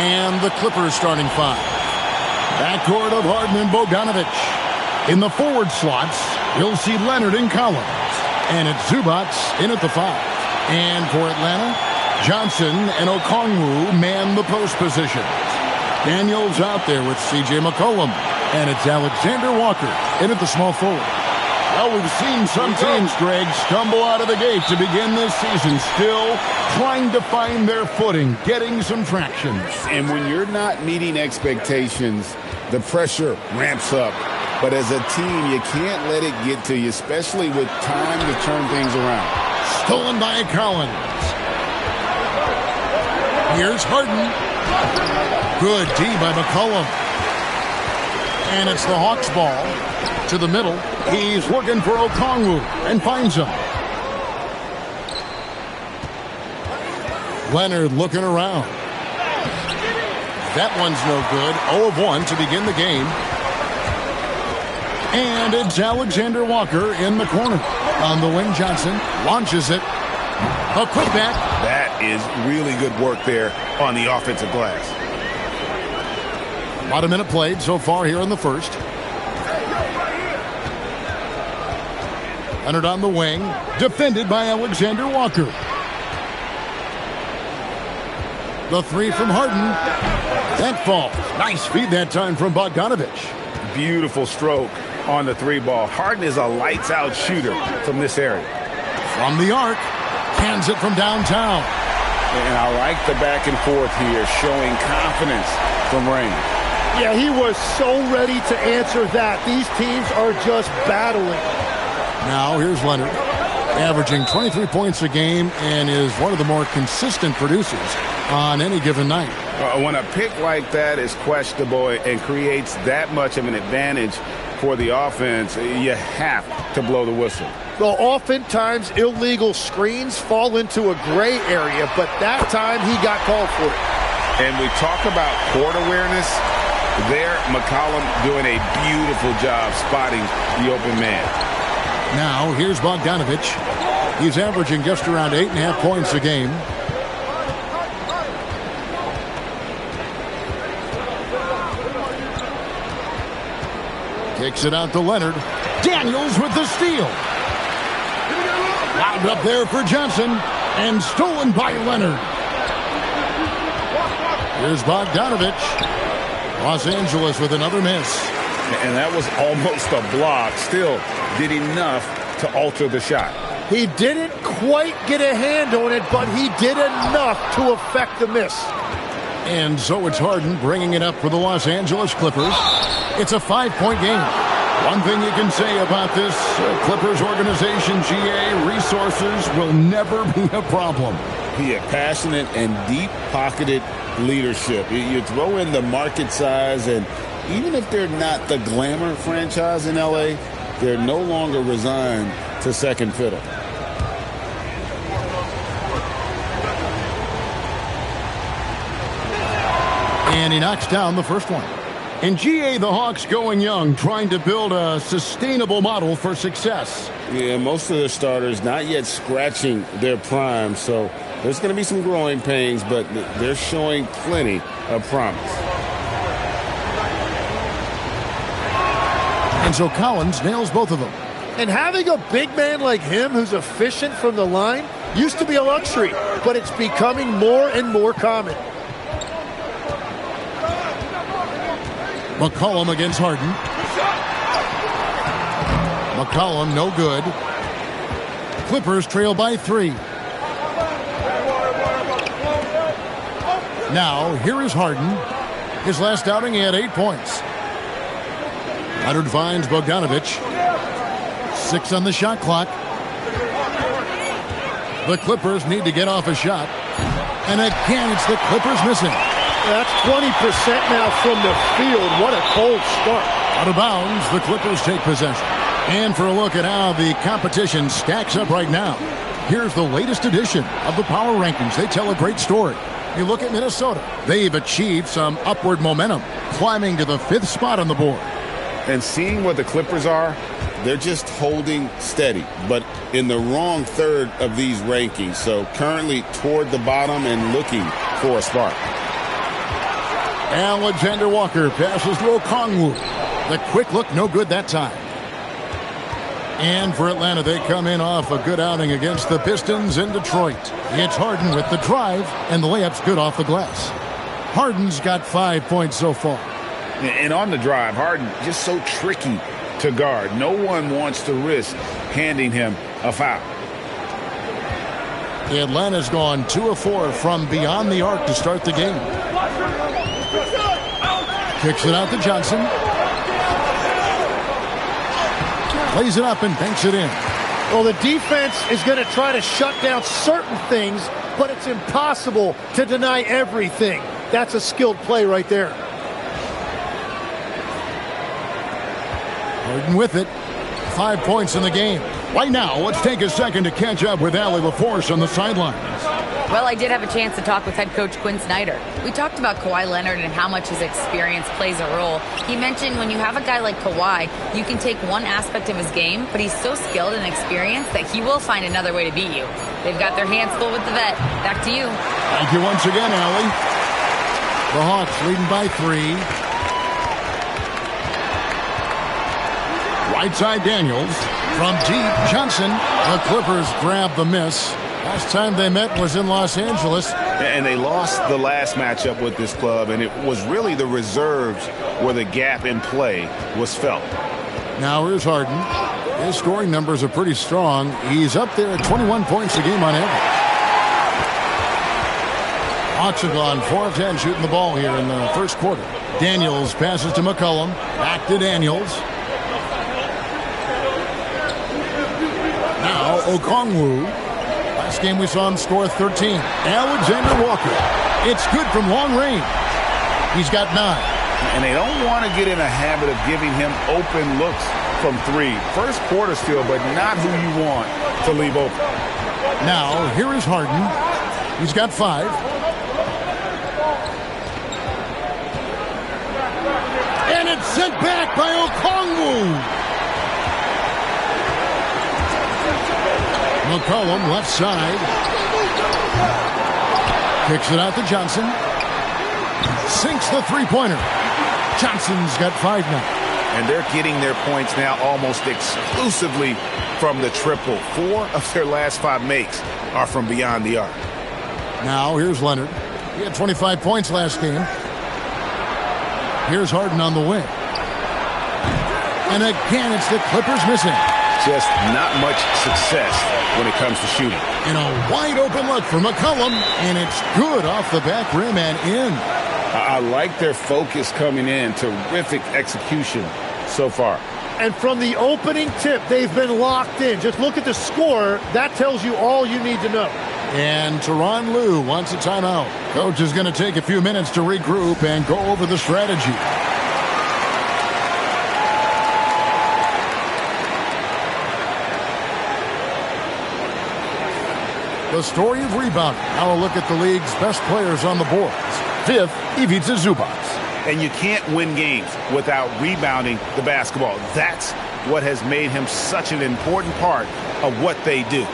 And the Clippers starting five. Backcourt of Harden and Bogdanovic. In the forward slots, you'll see Leonard and Collins. And it's Zubats in at the five. And for Atlanta, Johnson and Okongwu man the post position. Daniels out there with C.J. McCollum. And it's Alexander Walker in at the small forward. Well, we've seen some teams, Greg, stumble out of the gate to begin this season, still trying to find their footing, getting some traction. And when you're not meeting expectations, the pressure ramps up. But as a team, you can't let it get to you, especially with time to turn things around. Stolen by Collins. Here's Harden. Good D by McCollum. And it's the Hawks ball to the middle. He's looking for Okongwu and finds him. Leonard looking around. That one's no good. 0 of 1 to begin the game. And it's Alexander Walker in the corner. On the wing, Johnson launches it. A putback. That is really good work there on the offensive glass. About a minute played so far here in the first. Leonard on the wing. Defended by Alexander Walker. The three from Harden. That falls. Nice feed that time from Bogdanovic. Beautiful stroke on the three ball. Harden is a lights-out shooter from this area. From the arc. Cans it from downtown. And I like the back and forth here, showing confidence from Rain. Yeah, he was so ready to answer that. These teams are just battling. Now here's Leonard, averaging 23 points a game and is one of the more consistent producers on any given night. When a pick like that is questionable and creates that much of an advantage for the offense, you have to blow the whistle. Well, oftentimes illegal screens fall into a gray area, but that time he got called for it. And we talk about court awareness. There, McCollum doing a beautiful job spotting the open man. Now, here's Bogdanovic. He's averaging just around 8.5 points a game. Kicks it out to Leonard. Daniels with the steal. Wound up there for Johnson. And stolen by Leonard. Here's Bogdanovic. Los Angeles with another miss. And that was almost a block. Still did enough to alter the shot. He didn't quite get a hand on it, but he did enough to affect the miss. And so it's Harden bringing it up for the Los Angeles Clippers. It's a 5-point game. One thing you can say about this Clippers organization, GA, resources will never be a problem. He had passionate and deep-pocketed leadership. You throw in the market size, and even if they're not the glamour franchise in LA, they're no longer resigned to second fiddle. And he knocks down the first one. In GA, the Hawks going young, trying to build a sustainable model for success. Yeah, most of their starters not yet scratching their prime, so there's going to be some growing pains, but they're showing plenty of promise. And so Collins nails both of them. And having a big man like him who's efficient from the line used to be a luxury, but it's becoming more and more common. McCollum against Harden. McCollum no good. Clippers trail by 3. Now, here is Harden. His last outing, he had 8 points. Leonard finds Bogdanovic. 6 on the shot clock. The Clippers need to get off a shot. And again, it's the Clippers missing. That's 20% now from the field. What a cold start. Out of bounds, the Clippers take possession. And for a look at how the competition stacks up right now, here's the latest edition of the Power Rankings. They tell a great story. You look at Minnesota. They've achieved some upward momentum, climbing to the 5th spot on the board. And seeing what the Clippers are, they're just holding steady, but in the wrong third of these rankings. So currently toward the bottom and looking for a spark. Alexander Walker passes to Okongwu. The quick look, no good that time. And for Atlanta, they come in off a good outing against the Pistons in Detroit. It's Harden with the drive, and the layup's good off the glass. Harden's got 5 points so far. And on the drive, Harden just so tricky to guard. No one wants to risk handing him a foul. Atlanta's gone 2 of 4 from beyond the arc to start the game. Kicks it out to Johnson. Plays it up and banks it in. Well, the defense is going to try to shut down certain things, but it's impossible to deny everything. That's a skilled play right there. Harden with it. 5 points in the game. Right now, let's take a second to catch up with Allie LaForce on the sidelines. Well, I did have a chance to talk with head coach Quinn Snyder. We talked about Kawhi Leonard and how much his experience plays a role. He mentioned when you have a guy like Kawhi, you can take one aspect of his game, but he's so skilled and experienced that he will find another way to beat you. They've got their hands full with the vet. Back to you. Thank you once again, Allie. The Hawks leading by 3. Right side Daniels. From deep, Johnson. The Clippers grab the miss. Last time they met was in Los Angeles. And they lost the last matchup with this club, and it was really the reserves where the gap in play was felt. Now here's Harden. His scoring numbers are pretty strong. He's up there at 21 points a game on average. Hawks have gone 4 of 10 shooting the ball here in the first quarter. Daniels passes to McCollum. Back to Daniels. Now Okongwu. Last game we saw him score 13. Alexander Walker. It's good from long range. He's got 9. And they don't want to get in a habit of giving him open looks from 3. First quarter still, but not who you want to leave open. Now, here is Harden. He's got 5. And it's sent back by Okongwu. McCollum, left side. Kicks it out to Johnson. Sinks the three-pointer. Johnson's got 5 now. And they're getting their points now almost exclusively from the triple. 4 of their last 5 makes are from beyond the arc. Now, here's Leonard. He had 25 points last game. Here's Harden on the wing. And again, it's the Clippers missing. Just not much success when it comes to shooting. And a wide-open look for McCollum, and it's good off the back rim and in. I like their focus coming in. Terrific execution so far. And from the opening tip, they've been locked in. Just look at the score. That tells you all you need to know. And Tyronn Lue wants a timeout. Coach is going to take a few minutes to regroup and go over the strategy. The story of rebounding. Now a look at the league's best players on the boards. 5th, Ivica Zubac. And you can't win games without rebounding the basketball. That's what has made him such an important part of what they do.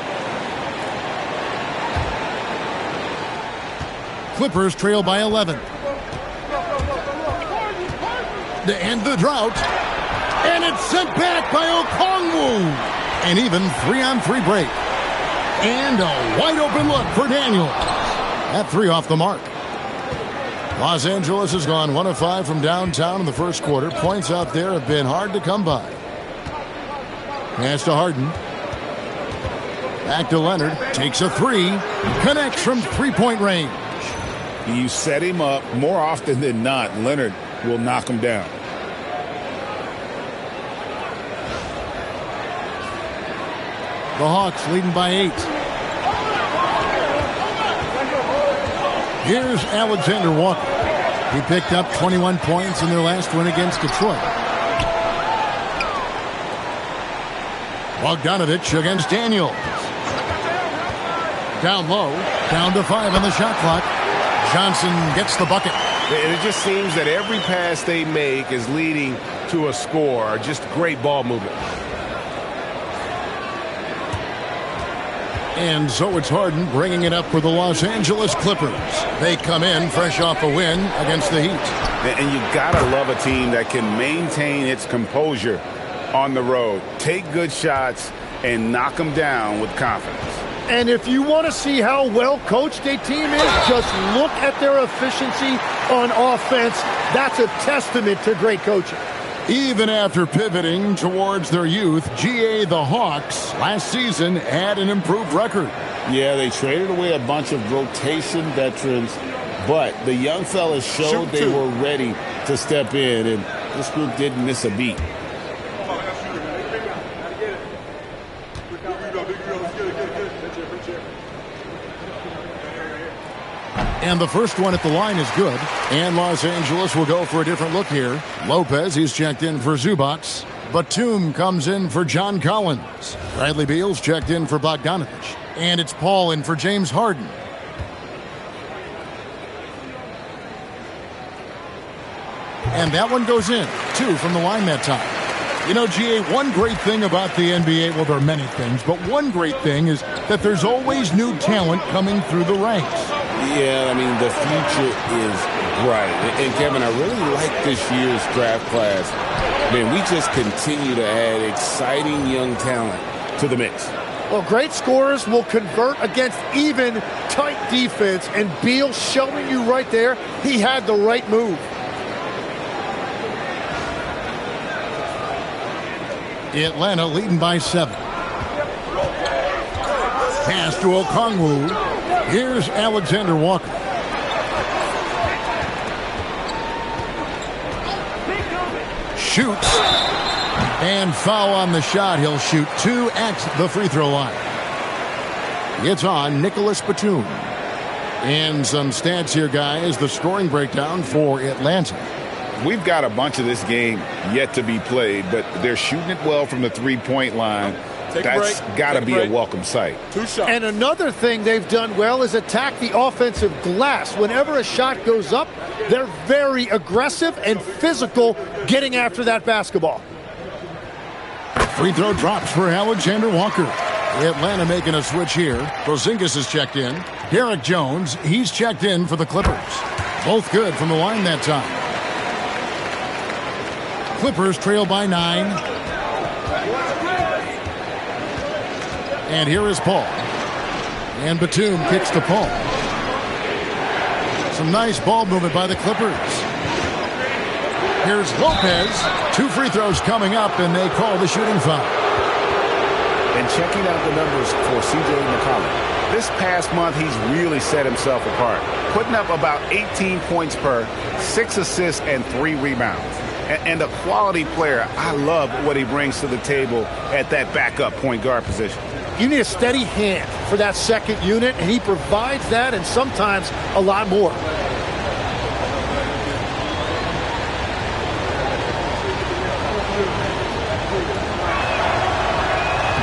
Clippers trail by 11. To end the drought. And it's sent back by Okongwu. An even 3-on-3 break. And a wide-open look for Daniels. That 3 off the mark. Los Angeles has gone 1 of 5 from downtown in the first quarter. Points out there have been hard to come by. Pass to Harden. Back to Leonard. Takes a 3. Connects from three-point range. You set him up more often than not. Leonard will knock him down. The Hawks leading by 8. Here's Alexander Walker. He picked up 21 points in their last win against Detroit. Bogdanovich against Daniels. Down low. Down to 5 on the shot clock. Johnson gets the bucket. And it just seems that every pass they make is leading to a score. Just great ball movement. And so it's Harden bringing it up for the Los Angeles Clippers. They come in fresh off a win against the Heat. And you gotta love a team that can maintain its composure on the road, take good shots, and knock them down with confidence. And if you want to see how well coached a team is, just look at their efficiency on offense. That's a testament to great coaching. Even after pivoting towards their youth, GA the Hawks last season had an improved record. Yeah, they traded away a bunch of rotation veterans, but the young fellas showed they were ready to step in, and this group didn't miss a beat. And the first one at the line is good. And Los Angeles will go for a different look here. Lopez, he's checked in for Zubats. Batum comes in for John Collins. Bradley Beal's checked in for Bogdanovich. And it's Paul in for James Harden. And that one goes in. 2 from the line that time. You know, GA, one great thing about the NBA, well, there are many things, but one great thing is that there's always new talent coming through the ranks. Yeah, I mean, the future is bright. And, Kevin, I really like this year's draft class. Man, we just continue to add exciting young talent to the mix. Well, great scorers will convert against even tight defense, and Beal showing you right there he had the right move. Atlanta leading by 7. Pass to Okongwu. Here's Alexander Walker. Shoots. And foul on the shot. He'll shoot 2 at the free throw line. It's on Nicholas Batum. And some stats here, guys. The scoring breakdown for Atlanta. We've got a bunch of this game yet to be played, but they're shooting it well from the three-point line. That's got to be a welcome sight. 2 shots. And another thing they've done well is attack the offensive glass. Whenever a shot goes up, they're very aggressive and physical getting after that basketball. Free throw drops for Alexander Walker. Atlanta making a switch here. Porzingis is checked in. Derek Jones, he's checked in for the Clippers. Both good from the line that time. Clippers trail by 9. And here is Paul. And Batum kicks to Paul. Some nice ball movement by the Clippers. Here's Lopez. 2 free throws coming up, and they call the shooting foul. And checking out the numbers for C.J. McCollum. This past month, he's really set himself apart, putting up about 18 points per, 6 assists, and 3 rebounds. And a quality player. I love what he brings to the table at that backup point guard position. You need a steady hand for that second unit, and he provides that and sometimes a lot more.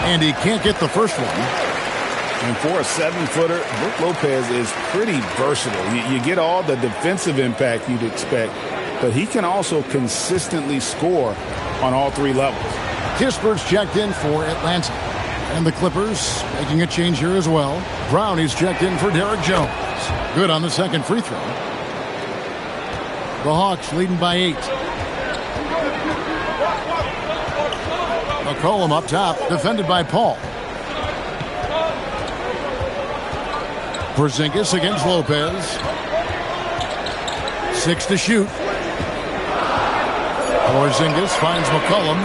And he can't get the first one. And for a 7-footer, Brook Lopez is pretty versatile. You get all the defensive impact you'd expect, but he can also consistently score on all 3 levels. Kispert's checked in for Atlanta. And the Clippers making a change here as well. Brown is checked in for Derek Jones. Good on the second free throw. The Hawks leading by 8. McCollum up top, defended by Paul. Porzingis against Lopez. 6 to shoot. Porzingis finds McCollum.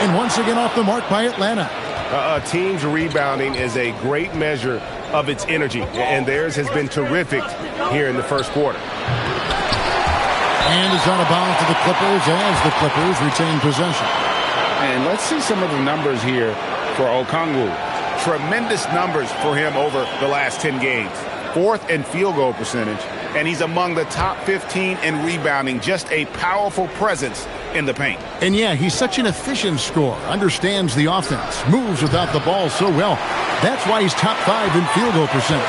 And once again off the mark by Atlanta. A team's rebounding is a great measure of its energy, and theirs has been terrific here in the first quarter. And it's out of bounds to the Clippers as the Clippers retain possession. And let's see some of the numbers here for Okongwu. Tremendous numbers for him over the last 10 games. 4th in field goal percentage, and he's among the top 15 in rebounding. Just a powerful presence in the paint. And yeah, he's such an efficient scorer, understands the offense, moves without the ball so well. That's why he's top 5 in field goal percentage.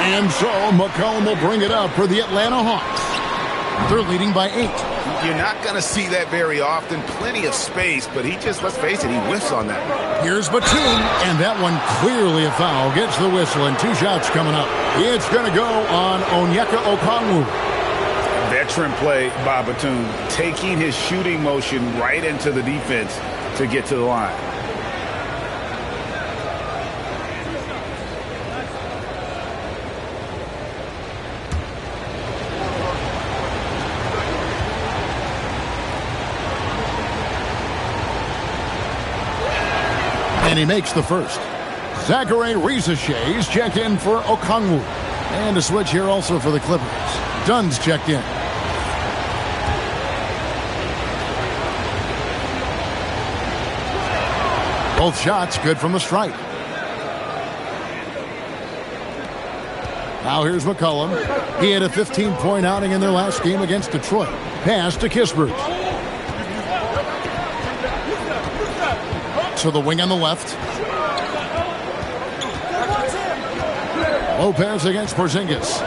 And so McCollum will bring it up for the Atlanta Hawks. They're leading by 8. You're not going to see that very often. Plenty of space, but he just, let's face it, he whiffs on that. Here's Batum, and that one clearly a foul. Gets the whistle, and 2 shots coming up. It's going to go on Onyeka Okongwu. Veteran play by Batum, taking his shooting motion right into the defense to get to the line. And he makes the first. Zachary Rizachet is checked in for Okongwu. And a switch here also for the Clippers. Dunn's checked in. Both shots good from the stripe. Now here's McCollum. He had a 15-point outing in their last game against Detroit. Pass to Kispert. To the wing on the left. Lopez against Porzingis.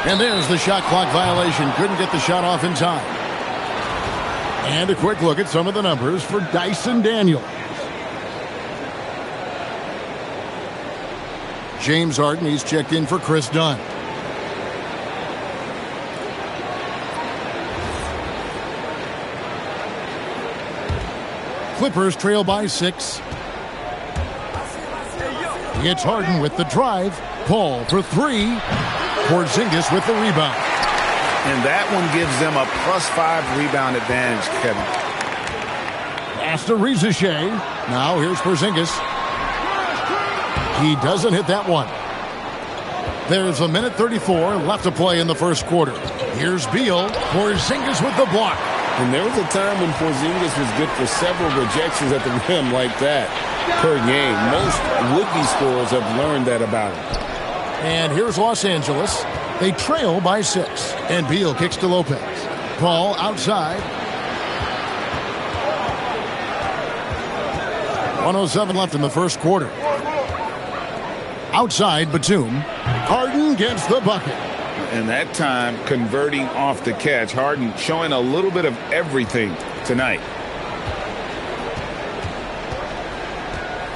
And there's the shot clock violation. Couldn't get the shot off in time. And a quick look at some of the numbers for Dyson Daniels. James Harden, he's checked in for Chris Dunn. Clippers trail by 6. It's Harden with the drive. Paul for 3. Porzingis with the rebound. And that one gives them a +5 rebound advantage, Kevin. Pass to Rizachet. Now here's Porzingis. He doesn't hit that one. There's a minute 34 left to play in the first quarter. Here's Beal. Porzingis with the block. And there was a time when Porzingis was good for several rejections at the rim like that per game. Most would-be scorers have learned that about him. And here's Los Angeles. They trail by 6. And Beal kicks to Lopez. Paul outside. 1:07 left in the first quarter. Outside Batum. Harden gets the bucket. And that time, converting off the catch. Harden showing a little bit of everything tonight.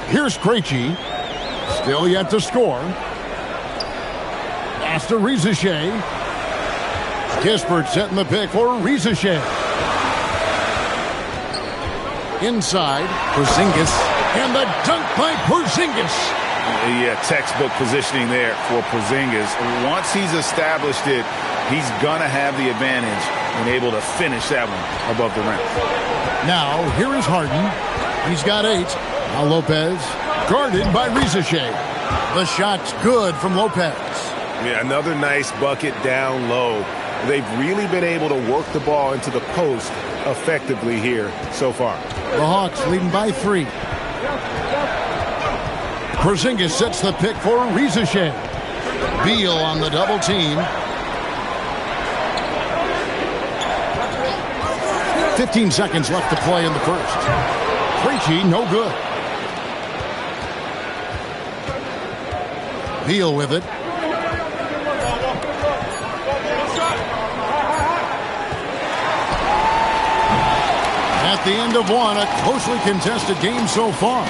Here's Krejci. Still yet to score. Pass to Rizachet. Kispert setting the pick for Rizachet. Inside, Porzingis. And the dunk by Porzingis. Yeah, textbook positioning there for Porzingis. Once he's established it, he's going to have the advantage and able to finish that one above the rim. Now, here is Harden. He's got 8. Now Lopez, guarded by Rizachet. The shot's good from Lopez. Yeah, another nice bucket down low. They've really been able to work the ball into the post effectively here so far. The Hawks leading by 3. Porzingis sets the pick for Rizachet. Beal on the double team. 15 seconds left to play in the first. Krejci, no good. Beal with it. At the end of one, a closely contested game so far.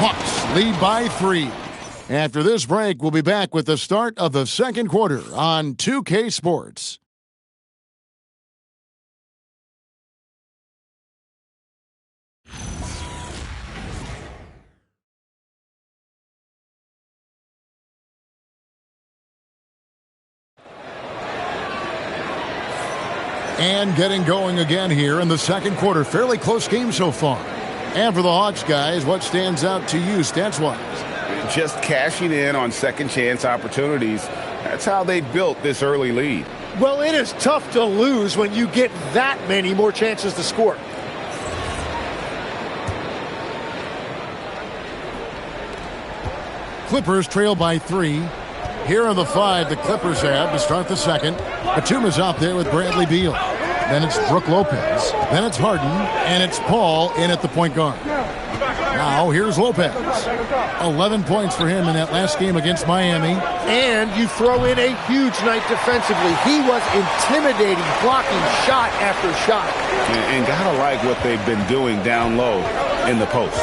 Hawks lead by 3. After this break, we'll be back with the start of the second quarter on 2K Sports. And getting going again here in the second quarter. Fairly close game so far. And for the Hawks, guys, what stands out to you stats-wise? Just cashing in on second chance opportunities. That's how they built this early lead. Well, it is tough to lose when you get that many more chances to score. Clippers trail by 3. Here are the 5 the Clippers have to start the second. Batum is out there with Bradley Beal. Then it's Brook Lopez. Then it's Harden. And it's Paul in at the point guard. Now here's Lopez. 11 points for him in that last game against Miami. And you throw in a huge night defensively. He was intimidating, blocking shot after shot. And gotta like what they've been doing down low in the post.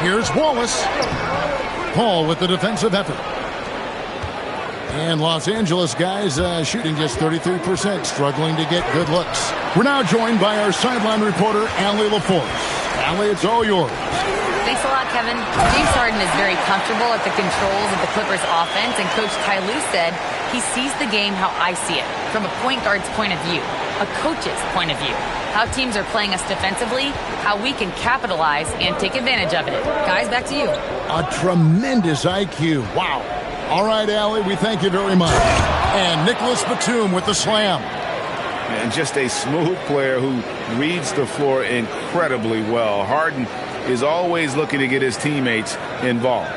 Here's Wallace. Paul with the defensive effort. And Los Angeles guys shooting just 33%, struggling to get good looks. We're now joined by our sideline reporter, Allie LaForce. Allie, it's all yours. Thanks a lot, Kevin. James Harden is very comfortable at the controls of the Clippers offense, and Coach Ty Lue said he sees the game how I see it, from a point guard's point of view, a coach's point of view, how teams are playing us defensively, how we can capitalize and take advantage of it. Guys, back to you. A tremendous IQ. Wow. All right, Allie, we thank you very much. And Nicholas Batum with the slam. And just a smooth player who reads the floor incredibly well. Harden is always looking to get his teammates involved.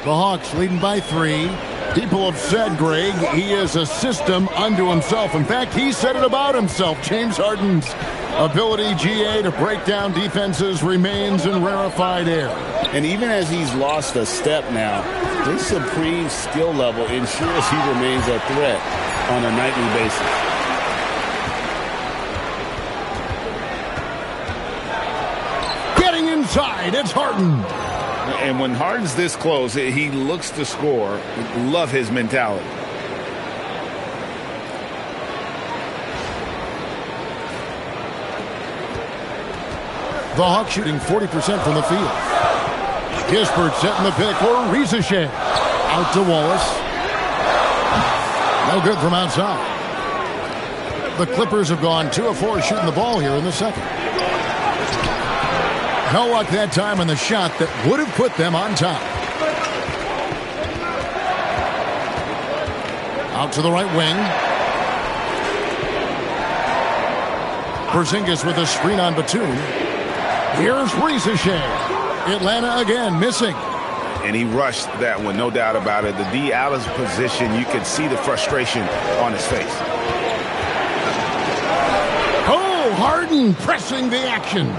The Hawks leading by 3. People have said, Greg, he is a system unto himself. In fact, he said it about himself. James Harden's ability, GA, to break down defenses remains in rarefied air. And even as he's lost a step now, this supreme skill level ensures he remains a threat on a nightly basis. Getting inside, it's Harden. And when Harden's this close, he looks to score. Love his mentality. The Hawks shooting 40% from the field. Kispert setting the pick for Rizachet. Out to Wallace. No good from outside. The Clippers have gone 2 of 4 shooting the ball here in the second. No luck that time on the shot that would have put them on top. Out to the right wing. Porzingis with a screen on Batum. Here's Rizachet. Atlanta again missing. And he rushed that one, no doubt about it. The D out of position, you could see the frustration on his face. Oh, Harden pressing the action.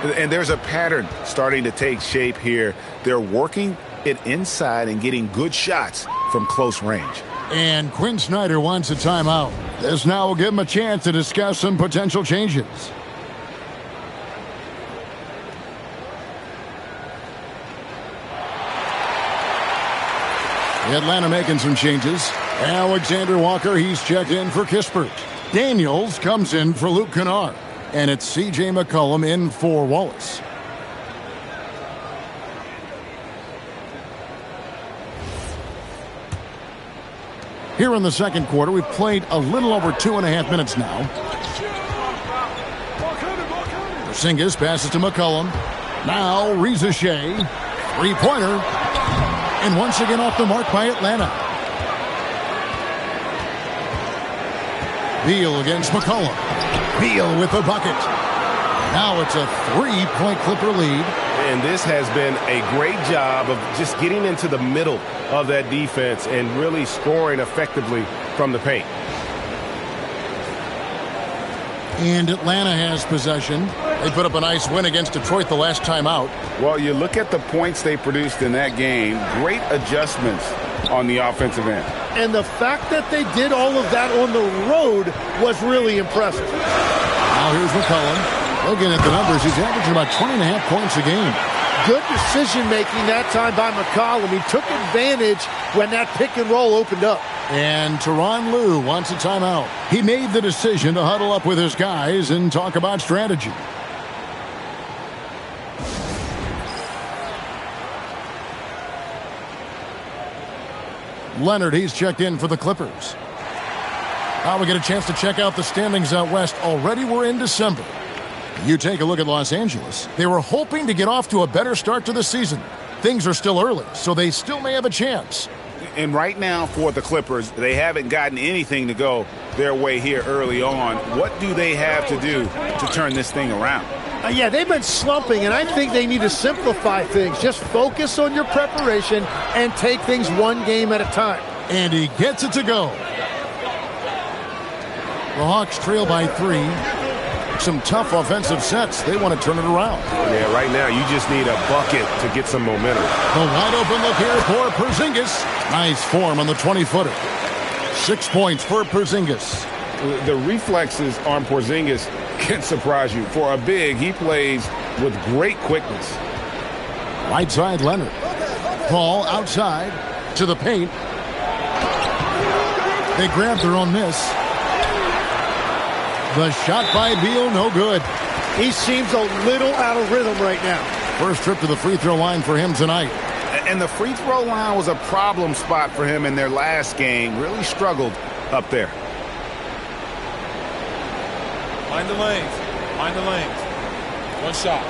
And there's a pattern starting to take shape here. They're working it inside and getting good shots from close range. And Quinn Snyder wants a timeout. This now will give him a chance to discuss some potential changes. Atlanta making some changes. Alexander Walker, he's checked in for Kispert. Daniels comes in for Luke Kennard. And it's C.J. McCollum in for Wallace. Here in the second quarter, we've played a little over 2.5 minutes now. Porzingis passes to McCollum. Now Rizachet. Three-pointer. And once again off the mark by Atlanta. Beal against McCollum. Beal with the bucket. Now it's a 3-point Clipper lead. And this has been a great job of just getting into the middle of that defense and really scoring effectively from the paint. And Atlanta has possession. They put up a nice win against Detroit the last time out. Well, you look at the points they produced in that game. Great adjustments on the offensive end. And the fact that they did all of that on the road was really impressive. Now here's McCollum. Looking at the numbers, he's averaging about 20.5 points a game. Good decision-making that time by McCollum. He took advantage when that pick and roll opened up. And Tyronn Lue wants a timeout. He made the decision to huddle up with his guys and talk about strategy. Leonard, he's checked in for the Clippers. Now we get a chance to check out the standings out west. Already we're in December. You take a look at Los Angeles. They were hoping to get off to a better start to the season. Things are still early, so they still may have a chance. And right now for the Clippers, they haven't gotten anything to go their way here early on. What do they have to do to turn this thing around? Yeah, they've been slumping, and I think they need to simplify things. Just focus on your preparation and take things one game at a time. And he gets it to go. The Hawks trail by 3. Some tough offensive sets. They want to turn it around. Yeah, right now you just need a bucket to get some momentum. The wide open look here for Porzingis. Nice form on the 20-footer. 6 points for Porzingis. The reflexes on Porzingis can surprise you. For a big, he plays with great quickness. Right side, Leonard. Ball outside to the paint. They grab their own miss. The shot by Beal, no good. He seems a little out of rhythm right now. First trip to the free throw line for him tonight. And the free throw line was a problem spot for him in their last game. Really struggled up there. Mind the lanes. Mind the lanes. One shot.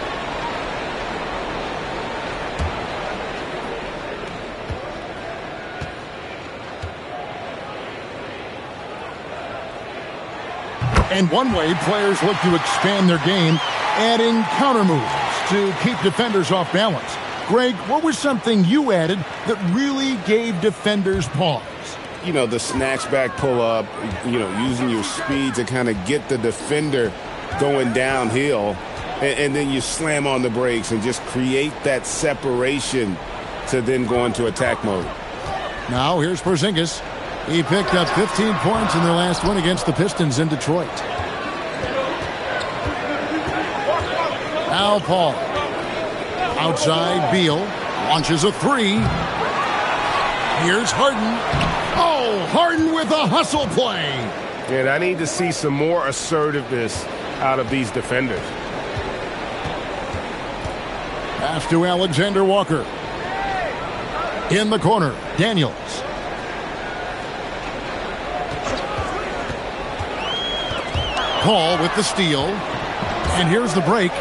And one way players look to expand their game, adding counter moves to keep defenders off balance. Greg, what was something you added that really gave defenders pause? You know, the snatchback pull-up, using your speed to kind of get the defender going downhill, and then you slam on the brakes and just create that separation to then go into attack mode. Now here's Porzingis. He picked up 15 points in their last win against the Pistons in Detroit. Now Paul. Outside, Beal launches a 3. Here's Harden. Oh, Harden with a hustle play. And I need to see some more assertiveness out of these defenders. Pass to Alexander Walker. In the corner, Daniels. Paul with the steal. And here's the break.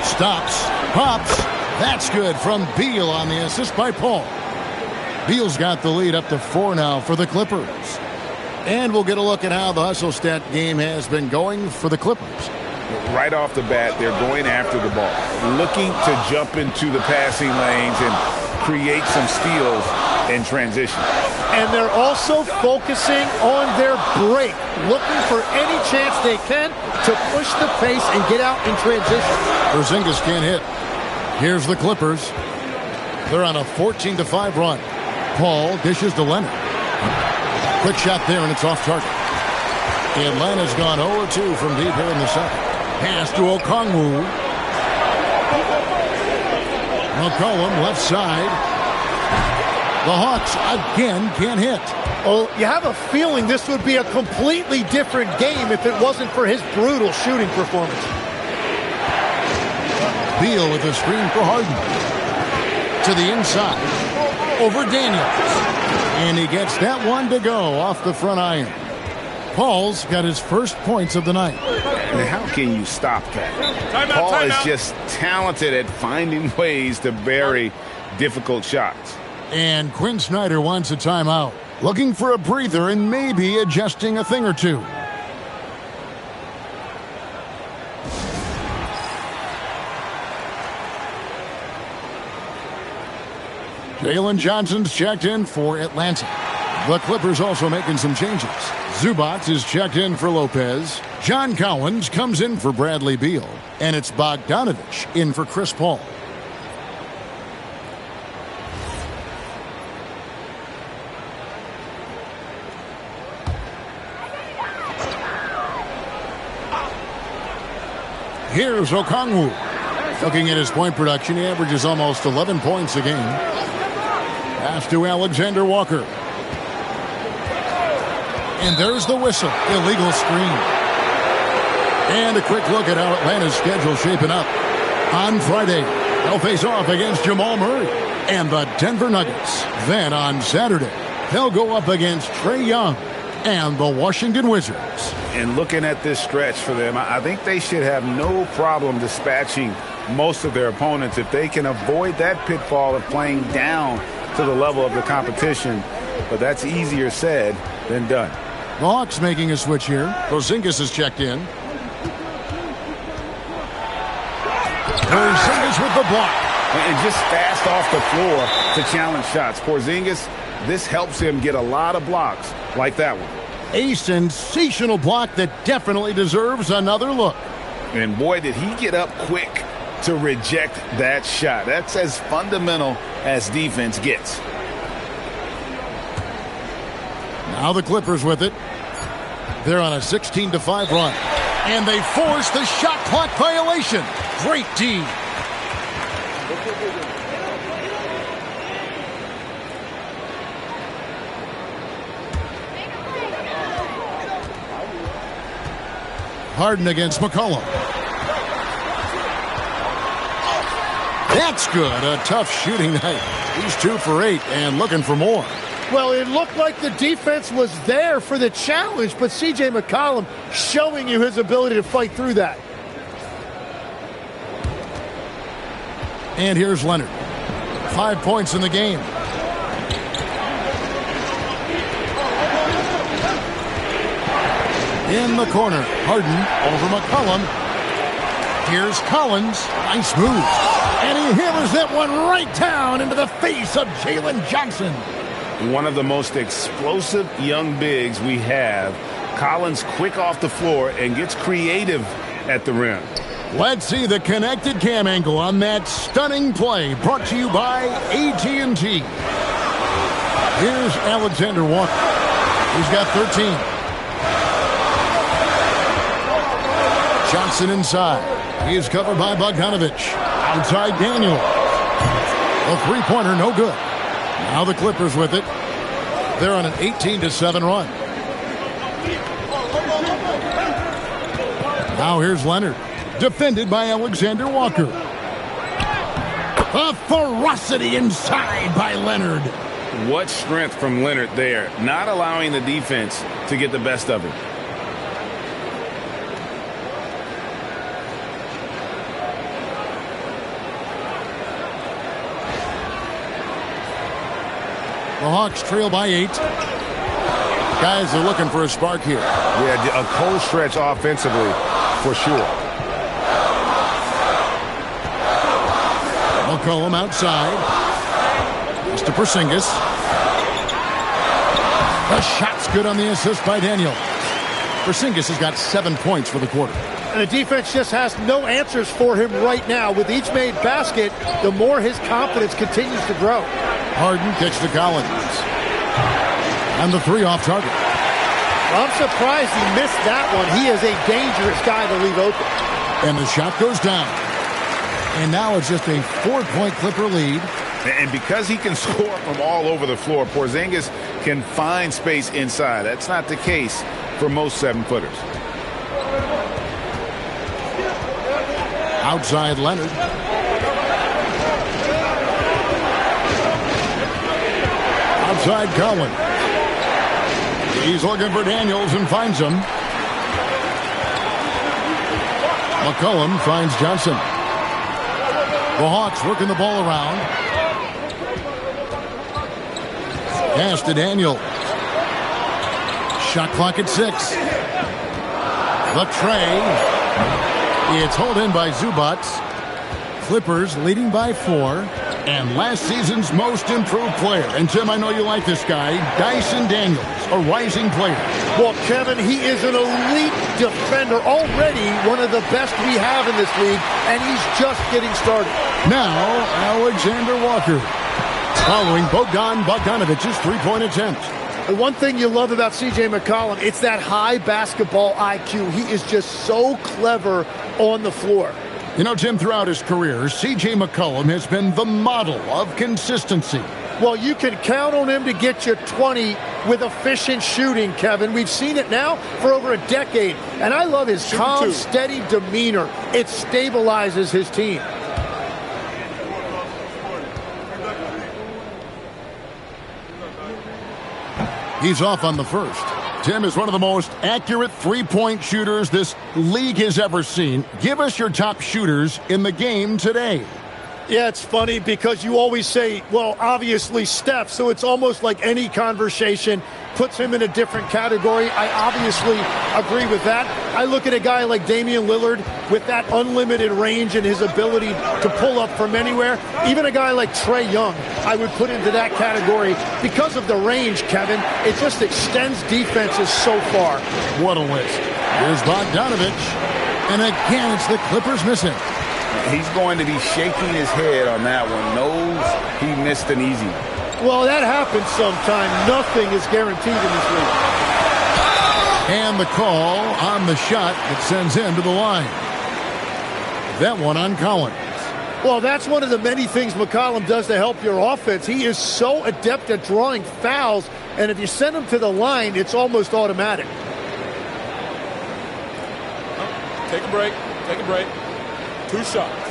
Stops. Pops. That's good from Beal on the assist by Paul. Beal's got the lead up to 4 now for the Clippers. And we'll get a look at how the hustle stat game has been going for the Clippers. Right off the bat, they're going after the ball, looking to jump into the passing lanes and create some steals in transition. And they're also focusing on their break, looking for any chance they can to push the pace and get out in transition. Porzingis can't hit. Here's the Clippers. They're on a 14-5 run. Paul dishes to Leonard. Quick shot there, and it's off target. Atlanta's gone 0-2 from deep here in the second. Pass to Okongwu. McCollum left side. The Hawks again can't hit. Oh, you have a feeling this would be a completely different game if it wasn't for his brutal shooting performance. Beal with a screen for Harden. To the inside. Over Daniels. And he gets that one to go off the front iron. Paul's got his first points of the night. And how can you stop that? Paul is just talented at finding ways to bury difficult shots. And Quinn Snyder wants a timeout. Looking for a breather and maybe adjusting a thing or two. Jalen Johnson's checked in for Atlanta. The Clippers also making some changes. Zubac is checked in for Lopez. John Collins comes in for Bradley Beal. And it's Bogdanovich in for Chris Paul. Here's Okongwu. Looking at his point production, he averages almost 11 points a game. Pass to Alexander Walker. And there's the whistle. Illegal screen. And a quick look at how Atlanta's schedule shaping up. On Friday, they'll face off against Jamal Murray and the Denver Nuggets. Then on Saturday, they'll go up against Trae Young and the Washington Wizards. And looking at this stretch for them, I think they should have no problem dispatching most of their opponents if they can avoid that pitfall of playing down to the level of the competition. But that's easier said than done. The Hawks making a switch here. Porzingis is checked in. Porzingis with the block. And just fast off the floor to challenge shots. Porzingis, this helps him get a lot of blocks like that one. A sensational block that definitely deserves another look. And boy, did he get up quick to reject that shot. That's as fundamental as defense gets. Now the Clippers with it. They're on a 16-5 run. And they force the shot clock violation. Great D. Harden against McCollum. That's good. A tough shooting night. He's 2 for 8 and looking for more. Well, it looked like the defense was there for the challenge, but C.J. McCollum showing you his ability to fight through that. And here's Leonard. 5 points in the game. In the corner, Harden over McCollum. Here's Collins. Nice move. And he hammers that one right down into the face of Jalen Johnson. One of the most explosive young bigs we have. Collins quick off the floor and gets creative at the rim. Let's see the connected cam angle on that stunning play, brought to you by AT&T. Here's Alexander Walker. He's got 13. Johnson inside. He is covered by Bogdanovich. Outside Daniel. A three-pointer, no good. Now the Clippers with it. They're on an 18-7 run. Now here's Leonard. Defended by Alexander Walker. A ferocity inside by Leonard. What strength from Leonard there, not allowing the defense to get the best of him. The Hawks trail by 8. Guys are looking for a spark here. Yeah, a cold stretch offensively for sure. McCollum outside. It's to Porzingis. The shot's good on the assist by Daniel. Porzingis has got 7 points for the quarter. And the defense just has no answers for him right now. With each made basket, the more his confidence continues to grow. Harden kicks to Collins. And the three off target. Well, I'm surprised he missed that one. He is a dangerous guy to leave open. And the shot goes down. And now it's just a 4-point Clipper lead. And because he can score from all over the floor, Porzingis can find space inside. That's not the case for most 7-footers. Outside Leonard. Outside Collins. He's looking for Daniels and finds him. McCollum finds Johnson. The Hawks working the ball around. Pass to Daniel. Shot clock at 6. The tray. It's hauled in by Zubac. Clippers leading by 4. And last season's most improved player. And Tim, I know you like this guy, Dyson Daniels, a rising player. Well, Kevin, he is an elite defender, already one of the best we have in this league, and he's just getting started. Now, Alexander Walker, following Bogdanovich's three-point attempt. The one thing you love about C.J. McCollum, it's that high basketball IQ. He is just so clever on the floor. You know, Tim, throughout his career, C.J. McCollum has been the model of consistency. Well, you can count on him to get you 20 with efficient shooting, Kevin. We've seen it now for over a decade. And I love his calm, steady demeanor. It stabilizes his team. He's off on the first. Tim is one of the most accurate three-point shooters this league has ever seen. Give us your top shooters in the game today. Yeah, it's funny because you always say, well, obviously Steph, so it's almost like any conversation puts him in a different category. I obviously agree with that. I look at a guy like Damian Lillard with that unlimited range and his ability to pull up from anywhere. Even a guy like Trae Young, I would put into that category because of the range, Kevin. It just extends defenses so far. What a list. Here's Bogdanovich, and again it's the Clippers missing. He's going to be shaking his head on that one. Knows he missed an easy one. Well, that happens sometime. Nothing is guaranteed in this league. And the call on the shot that sends him to the line. That one on Collins. Well, that's one of the many things McCollum does to help your offense. He is so adept at drawing fouls, and if you send him to the line, it's almost automatic. Take a break. Take a break. 2 shots.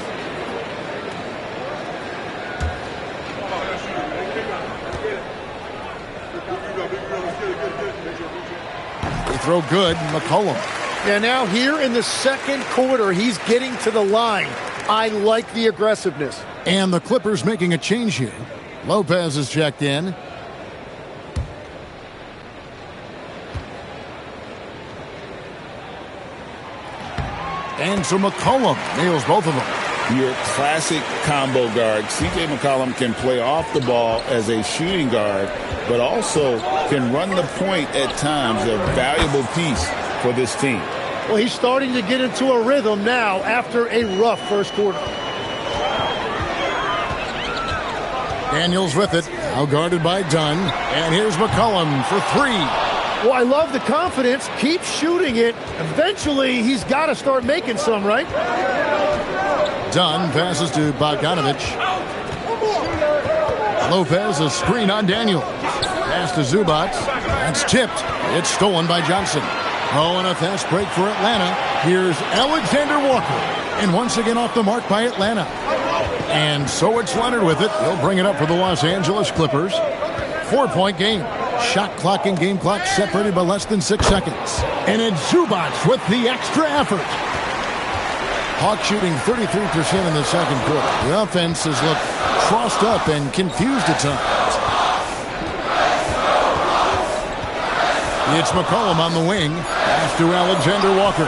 They throw good, McCollum. Yeah, now here in the second quarter, he's getting to the line. I like the aggressiveness. And the Clippers making a change here. Lopez is checked in. And so McCollum nails both of them. Your classic combo guard. C.J. McCollum can play off the ball as a shooting guard, but also can run the point at times, a valuable piece for this team. Well, he's starting to get into a rhythm now after a rough first quarter. Daniels with it, now guarded by Dunn. And here's McCollum for 3. Well, I love the confidence. Keep shooting it. Eventually, he's got to start making some, right? Dunn passes to Bogdanovich. Lopez, a screen on Daniels. Pass to Zubac. That's tipped. It's stolen by Johnson. Oh, and a fast break for Atlanta. Here's Alexander Walker. And once again off the mark by Atlanta. And so it's Leonard with it. He'll bring it up for the Los Angeles Clippers. 4-point game. Shot clock and game clock separated by less than 6 seconds. And it's Zubac with the extra effort. Hawks shooting 33% in the second quarter. The offense has looked crossed up and confused at times. It's McCollum on the wing. Pass to Alexander Walker.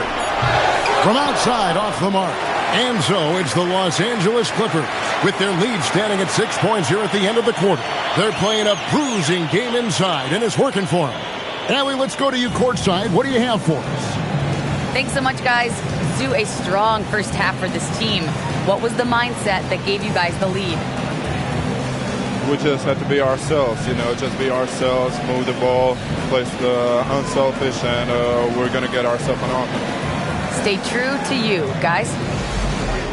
From outside, off the mark. And so it's the Los Angeles Clippers with their lead standing at 6 points here at the end of the quarter. They're playing a bruising game inside, and it's working for them. Allie, let's go to you courtside. What do you have for us? Thanks so much, guys. Do a strong first half for this team. What was the mindset that gave you guys the lead? We just have to be ourselves, just be ourselves, move the ball, play unselfish, and we're going to get ourselves an offense. Stay true to you, guys.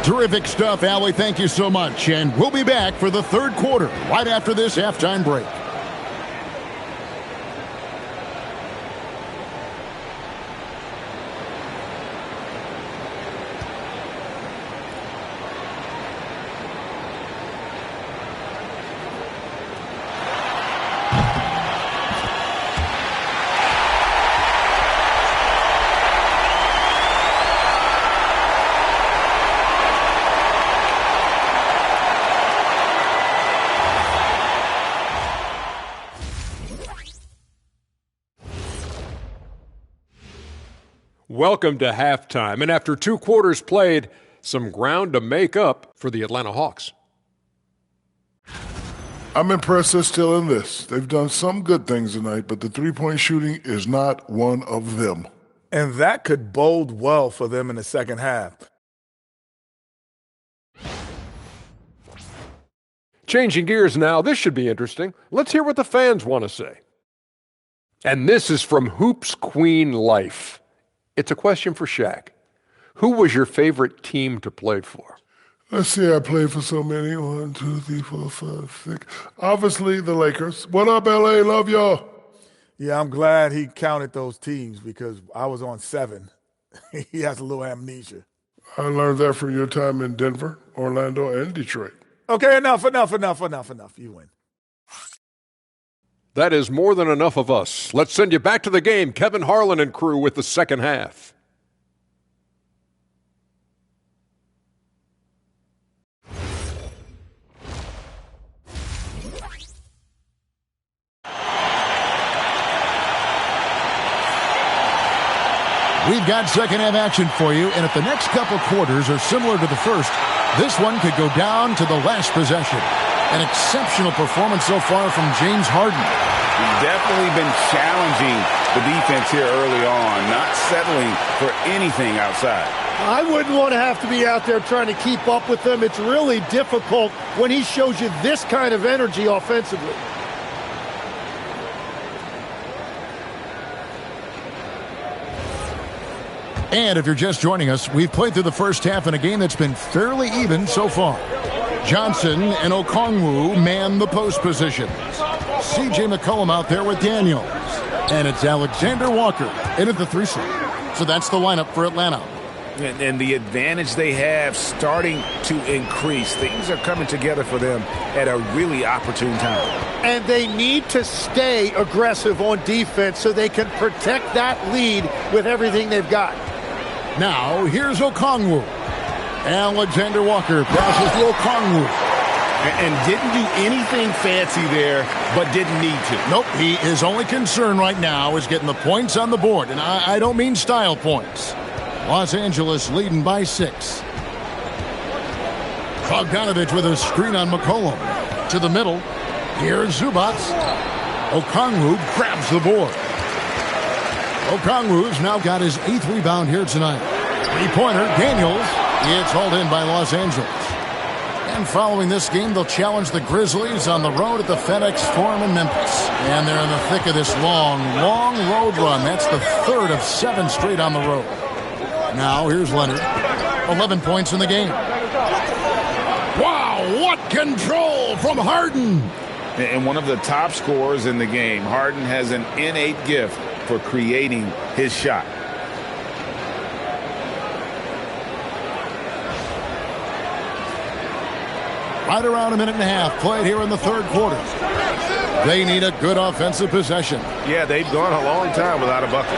Terrific stuff, Allie. Thank you so much. And we'll be back for the third quarter right after this halftime break. Welcome to halftime, and after 2 quarters played, some ground to make up for the Atlanta Hawks. I'm impressed they're still in this. They've done some good things tonight, but the three-point shooting is not one of them. And that could bode well for them in the second half. Changing gears now, this should be interesting. Let's hear what the fans want to say. And this is from Hoops Queen Life. It's a question for Shaq. Who was your favorite team to play for? Let's see, I played for so many. 1, 2, 3, 4, 5, 6. Obviously, the Lakers. What up, L.A.? Love y'all. Yeah, I'm glad he counted those teams because I was on 7. He has a little amnesia. I learned that from your time in Denver, Orlando, and Detroit. Okay, enough. You win. That is more than enough of us. Let's send you back to the game. Kevin Harlan and crew with the second half. We've got second half action for you, and if the next couple quarters are similar to the first, this one could go down to the last possession. An exceptional performance so far from James Harden. He's definitely been challenging the defense here early on, not settling for anything outside. I wouldn't want to have to be out there trying to keep up with them. It's really difficult when he shows you this kind of energy offensively. And if you're just joining us, we've played through the first half in a game that's been fairly even so far. Johnson and Okongwu man the post position. C.J. McCollum out there with Daniels. And it's Alexander Walker in at the 3 slot. So that's the lineup for Atlanta. And the advantage they have starting to increase. Things are coming together for them at a really opportune time. And they need to stay aggressive on defense so they can protect that lead with everything they've got. Now, here's Okongwu. Alexander Walker passes to Okongwu. And didn't do anything fancy there, but didn't need to. Nope, his only concern right now is getting the points on the board. And I don't mean style points. Los Angeles leading by 6. Bogdanovich with a screen on McCollum. To the middle. Here's Zubac. Okongwu grabs the board. Okongwu's now got his 8th rebound here tonight. Three-pointer, Daniels. It's hauled in by Los Angeles. And following this game, they'll challenge the Grizzlies on the road at the FedEx Forum in Memphis. And they're in the thick of this long road run. That's the 3rd of 7 straight on the road. Now, here's Leonard. 11 points in the game. Wow, what control from Harden! And one of the top scorers in the game, Harden has an innate gift for creating his shot. Right around a minute and a half played here in the 3rd quarter. They need a good offensive possession. Yeah, they've gone a long time without a bucket.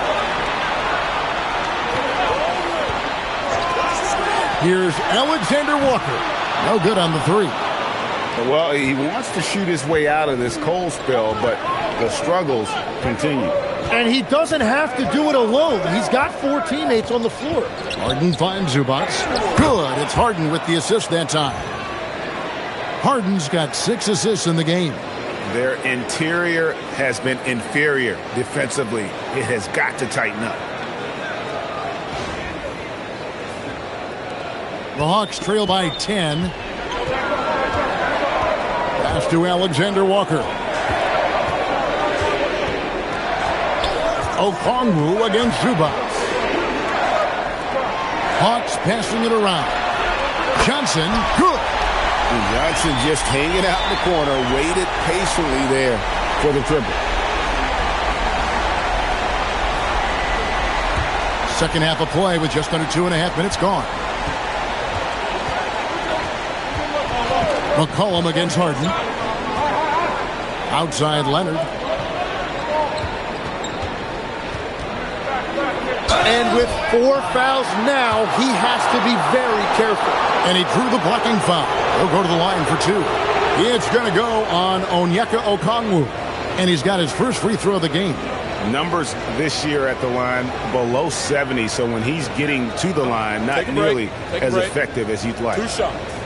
Here's Alexander Walker. No good on the 3. Well, he wants to shoot his way out of this cold spell, but the struggles continue. And he doesn't have to do it alone. He's got 4 teammates on the floor. Harden finds Zubac. Good. It's Harden with the assist that time. Harden's got 6 assists in the game. Their interior has been inferior defensively. It has got to tighten up. The Hawks trail by 10. Pass to Alexander Walker. Okongwu against Zubac. Hawks passing it around. Johnson, good. And Johnson just hanging out in the corner, waited patiently there for the triple. Second half of play with just under 2.5 minutes gone. McCollum against Harden. Outside Leonard. And with 4 fouls now, he has to be very careful. And he drew the blocking foul. He'll go to the line for 2. It's going to go on Onyeka Okongwu. And he's got his first free throw of the game. Numbers this year at the line below 70, so when he's getting to the line, not nearly as effective as you'd like. 2 shots.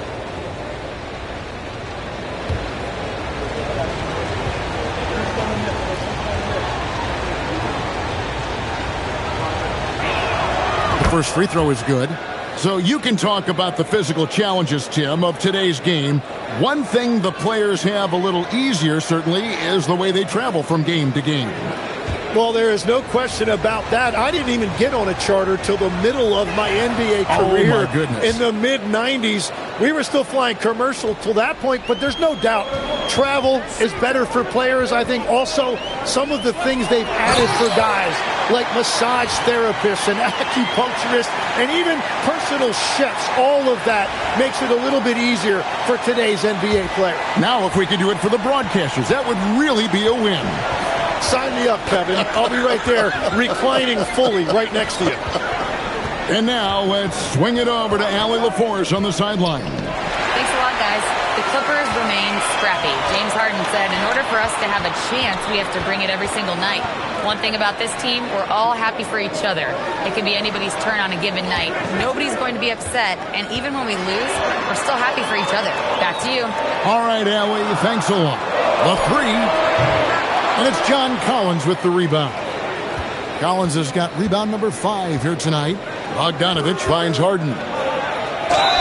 First free throw is good. So you can talk about the physical challenges, Tim, of today's game. One thing the players have a little easier, certainly, is the way they travel from game to game. Well, there is no question about that. I didn't even get on a charter till the middle of my NBA career. Oh, my goodness. In the mid-90s. We were still flying commercial till that point, but there's no doubt travel is better for players. I think also some of the things they've added for guys, like massage therapists and acupuncturists and even personal chefs, all of that makes it a little bit easier for today's NBA player. Now, if we could do it for the broadcasters, that would really be a win. Sign me up, Kevin. I'll be right there reclining fully right next to you. And now let's swing it over to Allie LaForce on the sideline. Thanks a lot, guys. The Clippers remain scrappy. James Harden said, in order for us to have a chance, we have to bring it every single night. One thing about this team, we're all happy for each other. It can be anybody's turn on a given night. Nobody's going to be upset, and even when we lose, we're still happy for each other. Back to you. All right, Allie, thanks a lot. The three, and it's John Collins with the rebound. Collins has got rebound number 5 here tonight. Bogdanovich finds Harden.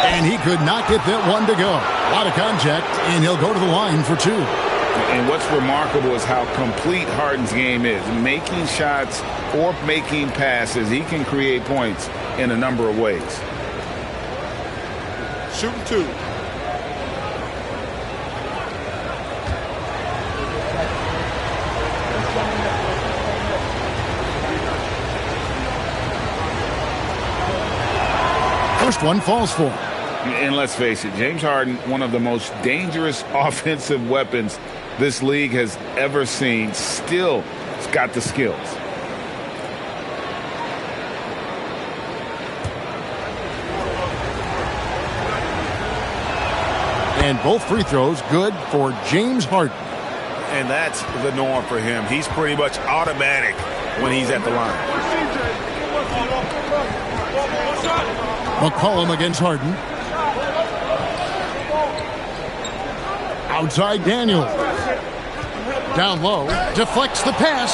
And he could not get that one to go. A lot of contact, and he'll go to the line for 2. And what's remarkable is how complete Harden's game is. Making shots or making passes, he can create points in a number of ways. Shooting 2. First one falls for him. And let's face it, James Harden, one of the most dangerous offensive weapons this league has ever seen, still has got the skills. And both free throws good for James Harden. And that's the norm for him. He's pretty much automatic when he's at the line. McCollum against Harden. Outside Daniels. Down low. Deflects the pass.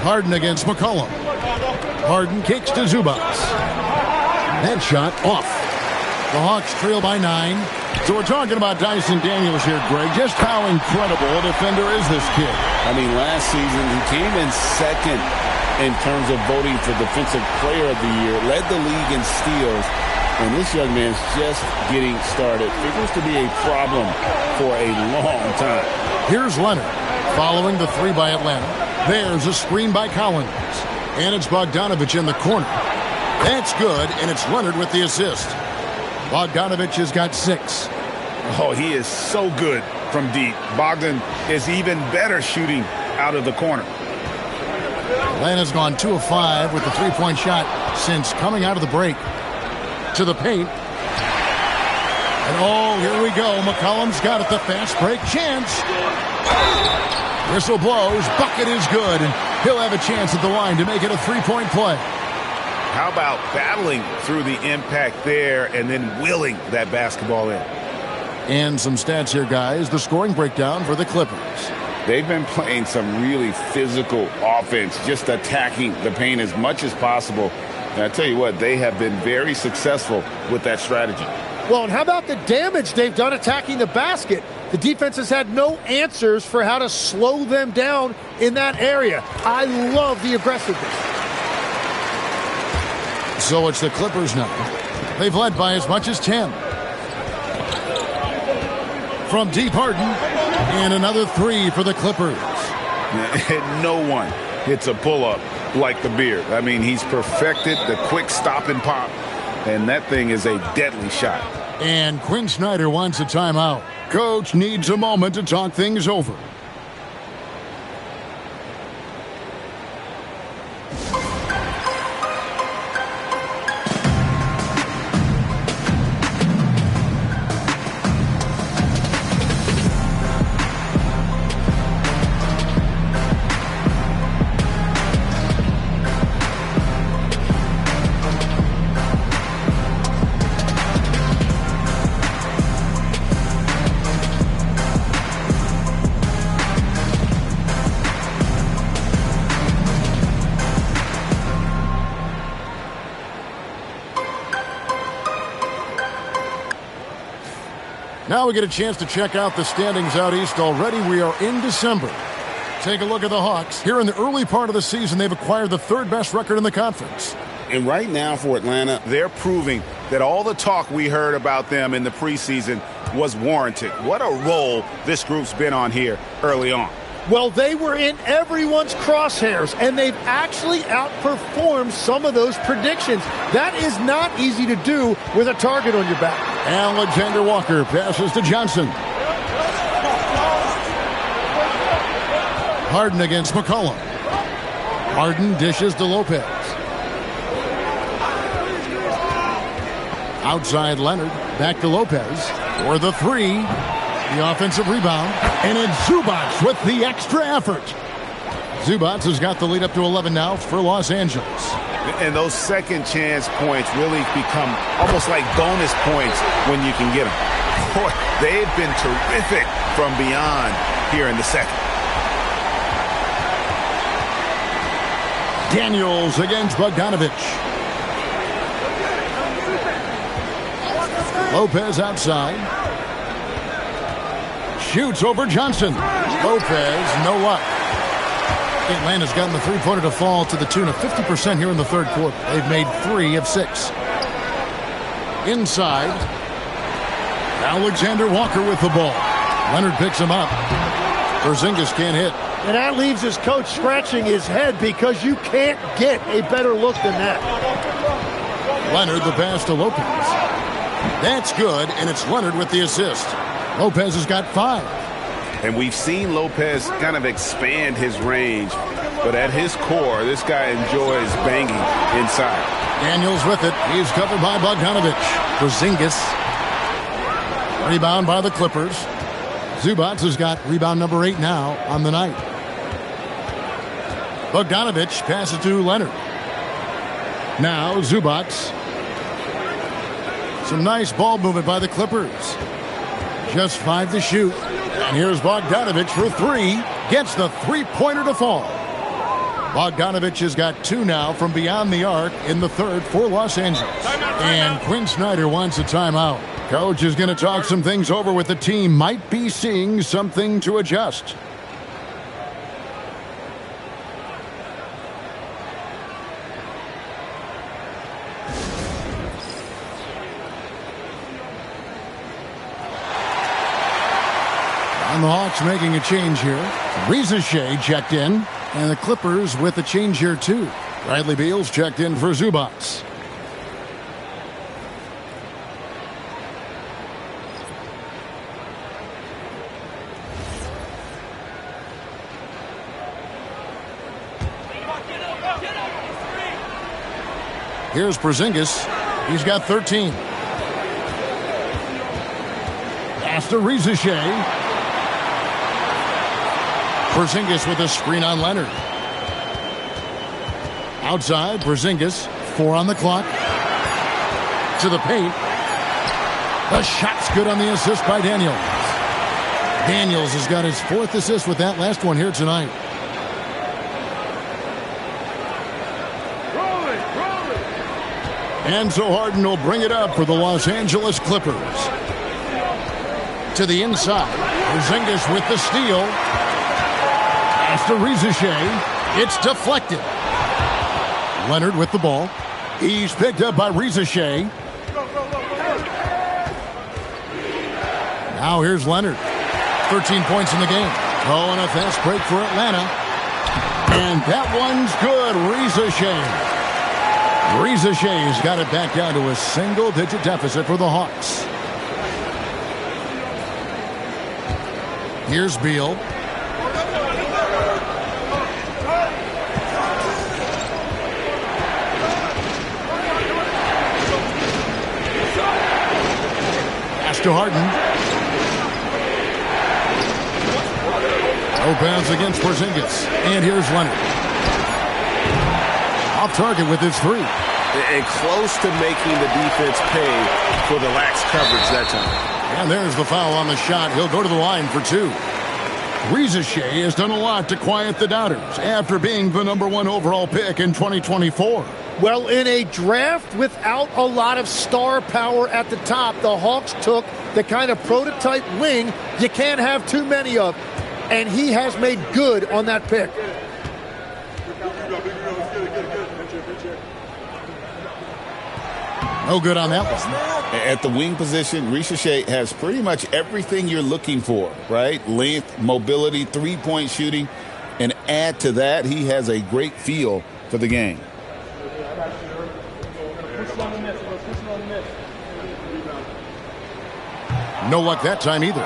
Harden against McCollum. Harden kicks to Zubac. That shot off. The Hawks trail by 9. So we're talking about Dyson Daniels here, Greg. Just how incredible a defender is this kid? I mean, last season he came in second in terms of voting for Defensive Player of the Year. Led the league in steals. And this young man's just getting started. Figures to be a problem for a long time. Here's Leonard following the 3 by Atlanta. There's a screen by Collins. And it's Bogdanovich in the corner. That's good, and it's Leonard with the assist. Bogdanovich has got 6. Oh, he is so good from deep. Bogdan is even better shooting out of the corner. Atlanta's gone 2 of 5 with the 3-point shot since coming out of the break. To the paint. And oh, here we go. McCollum's got it. The fast break chance. Whistle blows. Bucket is good. And he'll have a chance at the line to make it a 3-point play. How about battling through the impact there and then willing that basketball in? And some stats here, guys. The scoring breakdown for the Clippers. They've been playing some really physical offense, just attacking the paint as much as possible. And I tell you what, they have been very successful with that strategy. Well, and how about the damage they've done attacking the basket? The defense has had no answers for how to slow them down in that area. I love the aggressiveness. So it's the Clippers now. They've led by as much as 10. From deep, Harden, and another 3 for the Clippers. No one hits a pull-up like the Beard. I mean, he's perfected the quick stop and pop, and that thing is a deadly shot. And Quinn Snyder wants a timeout. Coach needs a moment to talk things over. Now we get a chance to check out the standings out east already. We are in December. Take a look at the Hawks. Here in the early part of the season, they've acquired the 3rd best record in the conference. And right now for Atlanta, They're proving that all the talk we heard about them in the preseason was warranted. What a role this group's been on here early on. Well, they were in everyone's crosshairs, and they've actually outperformed some of those predictions. That is not easy to do with a target on your back. Alexander Walker passes to Johnson. Harden against McCollum. Harden dishes to Lopez. Outside Leonard, back to Lopez for the three. The offensive rebound, and it's Zubac with the extra effort. Zubac has got the lead up to 11 now for Los Angeles. And those second chance points really become almost like bonus points when you can get them. Boy, they've been terrific from beyond here in the second. Daniels against Bogdanovich. Lopez outside. Shoots over Johnson. Lopez, no luck. Atlanta's gotten the three-pointer to fall to the tune of 50% here in the third quarter. They've made 3 of 6. Inside. Alexander Walker with the ball. Leonard picks him up. Porzingis can't hit. And that leaves his coach scratching his head because you can't get a better look than that. Leonard the pass to Lopez. That's good, and it's Leonard with the assist. Lopez has got 5. And we've seen Lopez kind of expand his range, but at his core, this guy enjoys banging inside. Daniels with it. He's covered by Bogdanovich. Porzingis. Rebound by the Clippers. Zubac has got rebound number 8 now on the night. Bogdanovich passes to Leonard. Now Zubac. Some nice ball movement by the Clippers. Just 5 to shoot. And here's Bogdanovich for 3. Gets the three-pointer to fall. Bogdanovich has got 2 now from beyond the arc in the third for Los Angeles. And Quinn Snyder wants a timeout. Coach is going to talk some things over with the team. Might be seeing something to adjust. And the Hawks making a change here. Reza Shea checked in. And the Clippers with a change here too. Bradley Beal's checked in for Zubac. Here's Porzingis. He's got 13. Pass to Reza Shea. Porzingis with a screen on Leonard. Outside, Porzingis, 4 on the clock. To the paint. The shot's good on the assist by Daniels. Daniels has got his 4th assist with that last one here tonight. And so Harden will bring it up for the Los Angeles Clippers. To the inside. Porzingis with the steal. To Reza Shea. It's deflected. Leonard with the ball. He's picked up by Reza Shea. Now here's Leonard. 13 points in the game. Oh, and a fast break for Atlanta. And that one's good. Reza Shea. Reza Shea's got it back down to a single-digit deficit for the Hawks. Here's Beal. To Harden. Lopez against Porzingis. And here's Leonard. Off target with his 3. And close to making the defense pay for the lax coverage that time. And there's the foul on the shot. He'll go to the line for 2. Reza Shea has done a lot to quiet the doubters after being the number 1 overall pick in 2024. Well, in a draft without a lot of star power at the top, the Hawks took the kind of prototype wing you can't have too many of. And he has made good on that pick. No good on that one. At the wing position, Reza Shea has pretty much everything you're looking for, right? Length, mobility, three-point shooting. And add to that, he has a great feel for the game. No luck that time either.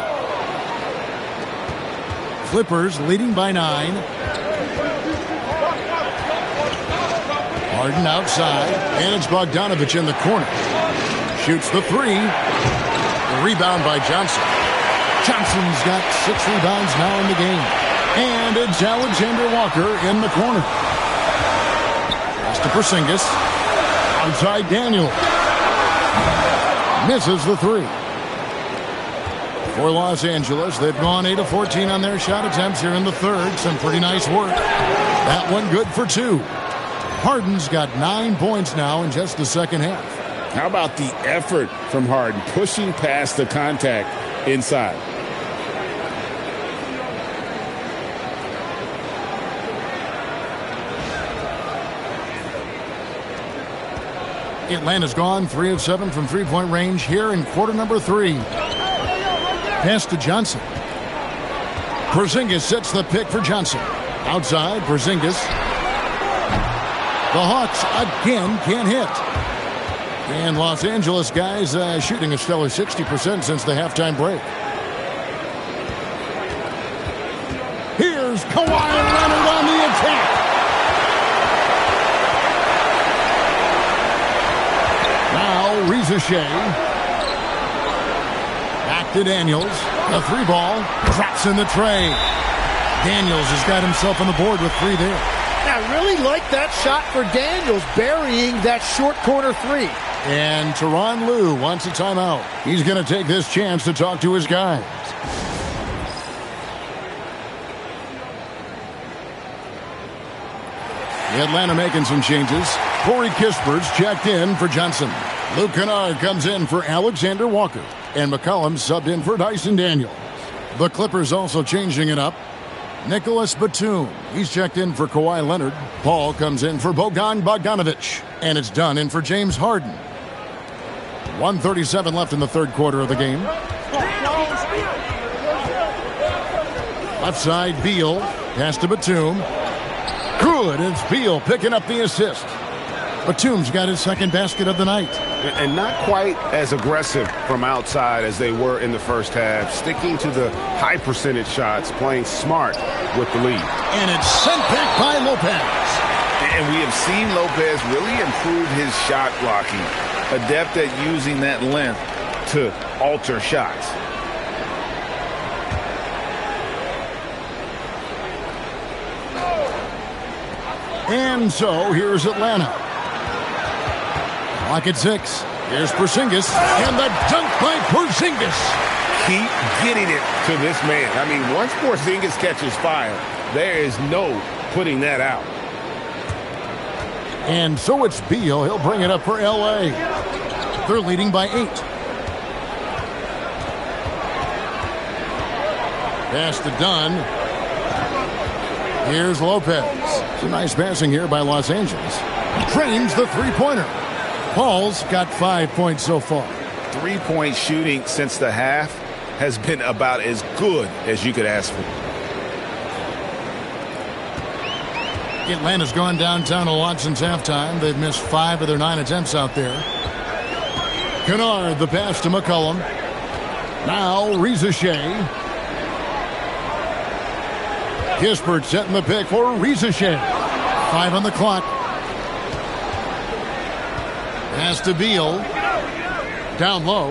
Clippers leading by 9. Harden outside, and it's Bogdanovich in the corner. Shoots the three. The rebound by Johnson. Johnson's got 6 rebounds now in the game. And it's Alexander Walker in the corner. Pass to Porzingis. Outside Daniels. Misses the three. For Los Angeles, they've gone 8 of 14 on their shot attempts here in the third. Some pretty nice work. That one good for 2. Harden's got 9 points now in just the second half. How about the effort from Harden, pushing past the contact inside? Atlanta's gone 3 of 7 from three-point range here in quarter number 3. Pass to Johnson. Porzingis sets the pick for Johnson. Outside, Porzingis. The Hawks again can't hit. And Los Angeles guys shooting a stellar 60% since the halftime break. Here's Kawhi Leonard on the attack. Now Reza Shea. Back to Daniels. The 3 ball drops in the tray. Daniels has got himself on the board with 3 there. I really like that shot for Daniels, burying that short corner 3. And Tyronn Lue wants a timeout. He's going to take this chance to talk to his guys. Atlanta making some changes. Corey Kispert's checked in for Johnson. Luke Kennard comes in for Alexander Walker. And McCollum subbed in for Dyson Daniels. The Clippers also changing it up. Nicholas Batum, he's checked in for Kawhi Leonard. Paul comes in for Bogdanovic. And it's done in for James Harden. 1:37 left in the third quarter of the game. Left side, Beal. Pass to Batum. Good, it's Beal picking up the assist. Batum's got his second basket of the night. And not quite as aggressive from outside as they were in the first half. Sticking to the high percentage shots, playing smart with the lead. And it's sent back by Lopez. And we have seen Lopez really improve his shot blocking. Adept at using that length To alter shots. And so here's Atlanta. Clock at 6. Here's Porzingis. And the dunk by Porzingis. Keep getting it to this man. I mean, once Porzingis catches fire, there is no putting that out. And so it's Beal. He'll bring it up for L.A. They're leading by 8. Pass to Dunn. Here's Lopez. Some nice passing here by Los Angeles. Drains the three-pointer. Paul's got 5 points so far. 3-point shooting since the half has been about as good as you could ask for. Atlanta's gone downtown a lot since halftime. They've missed 5 of their 9 attempts out there. Kennard, the pass to McCollum. Now Reza Shea. Kispert setting the pick for Reza Shea. 5 on the clock. Pass to Beal. Down low.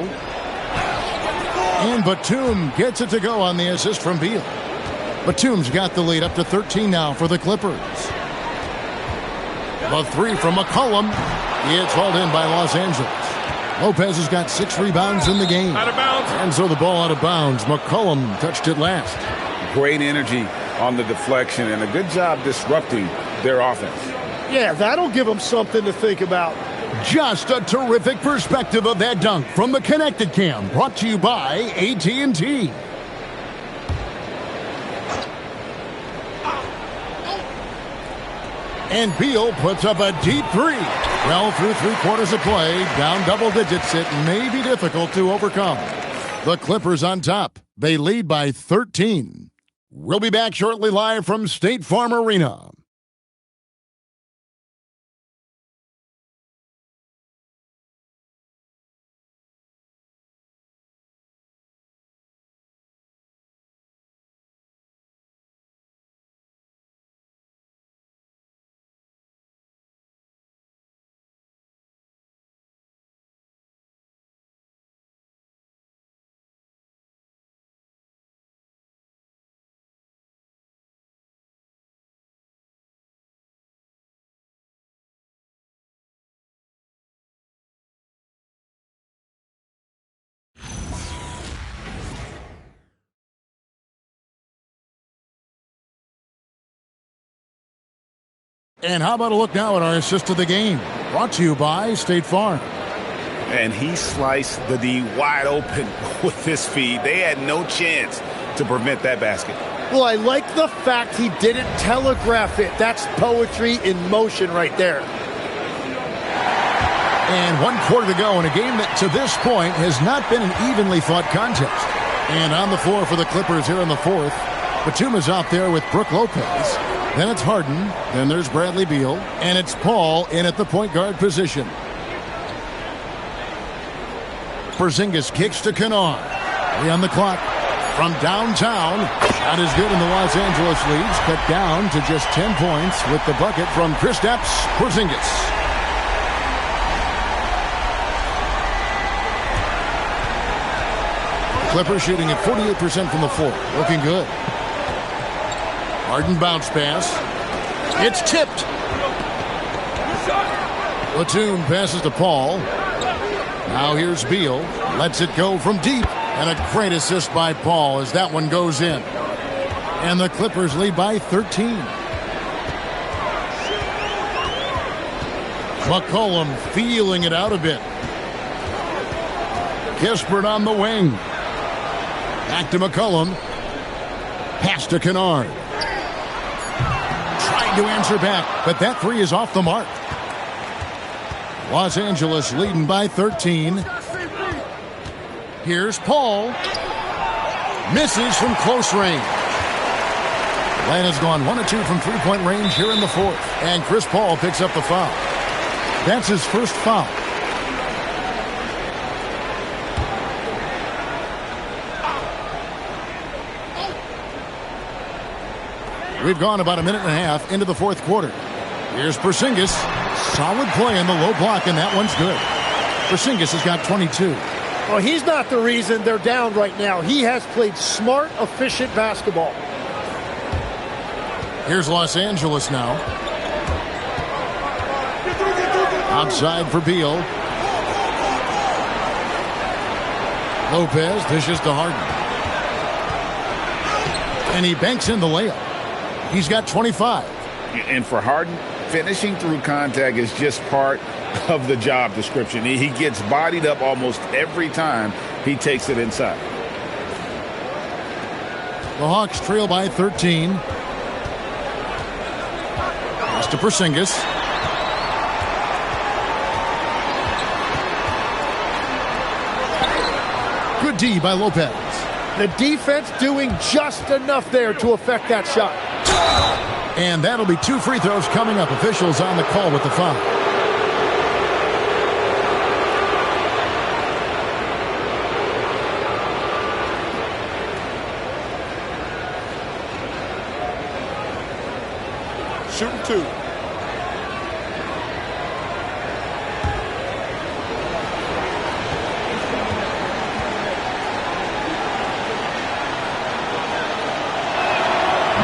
And Batum gets it to go on the assist from Beal. Batum's got the lead up to 13 now for the Clippers. The 3 from McCollum. It's hauled in by Los Angeles. Lopez has got 6 rebounds in the game. Out of bounds. And so the ball out of bounds. McCollum touched it last. Great energy on the deflection and a good job disrupting their offense. Yeah, that'll give them something to think about. Just a terrific perspective of that dunk from the Connected Cam, brought to you by AT&T. And Beal puts up a deep 3. Well, through 3 quarters of play, down double digits, it may be difficult to overcome. The Clippers on top. They lead by 13. We'll be back shortly live from State Farm Arena. And how about a look now at our assist of the game? Brought to you by State Farm. And he sliced the D wide open with his feed. They had no chance to prevent that basket. Well, I like the fact he didn't telegraph it. That's poetry in motion right there. And 1 quarter to go in a game that to this point has not been an evenly fought contest. And on the floor for the Clippers here in the fourth, Batum's out there with Brook Lopez. Then it's Harden. Then there's Bradley Beal. And it's Paul in at the point guard position. Porzingis kicks to Kennard. 3 on the clock. From downtown. Shot is good, and the Los Angeles leads cut down to just 10 points with the bucket from Kristaps Porzingis. Clippers shooting at 48% from the floor. Looking good. Harden bounce pass. It's tipped. Batum passes to Paul. Now here's Beal. Lets it go from deep. And a great assist by Paul as that one goes in. And the Clippers lead by 13. McCollum feeling it out a bit. Kispert on the wing. Back to McCollum. Pass to Kennard. Trying to answer back, but that three is off the mark. Los Angeles leading by 13. Here's Paul. Misses from close range. Atlanta's gone 1 of 2 from three-point range here in the fourth. And Chris Paul picks up the foul. That's his first foul. We've gone about a minute and a half into the fourth quarter. Here's Porzingis. Solid play in the low block, and that one's good. Porzingis has got 22. Well, he's not the reason they're down right now. He has played smart, efficient basketball. Here's Los Angeles now. Outside for Beal. Lopez dishes to Harden. And he banks in the layup. He's got 25. And for Harden, finishing through contact is just part of the job description. He gets bodied up almost every time he takes it inside. The Hawks trail by 13. Pass to Porzingis. Good D by Lopez. The defense doing just enough there to affect that shot. And that'll be 2 free throws coming up. Officials on the call with the foul. Shooting 2.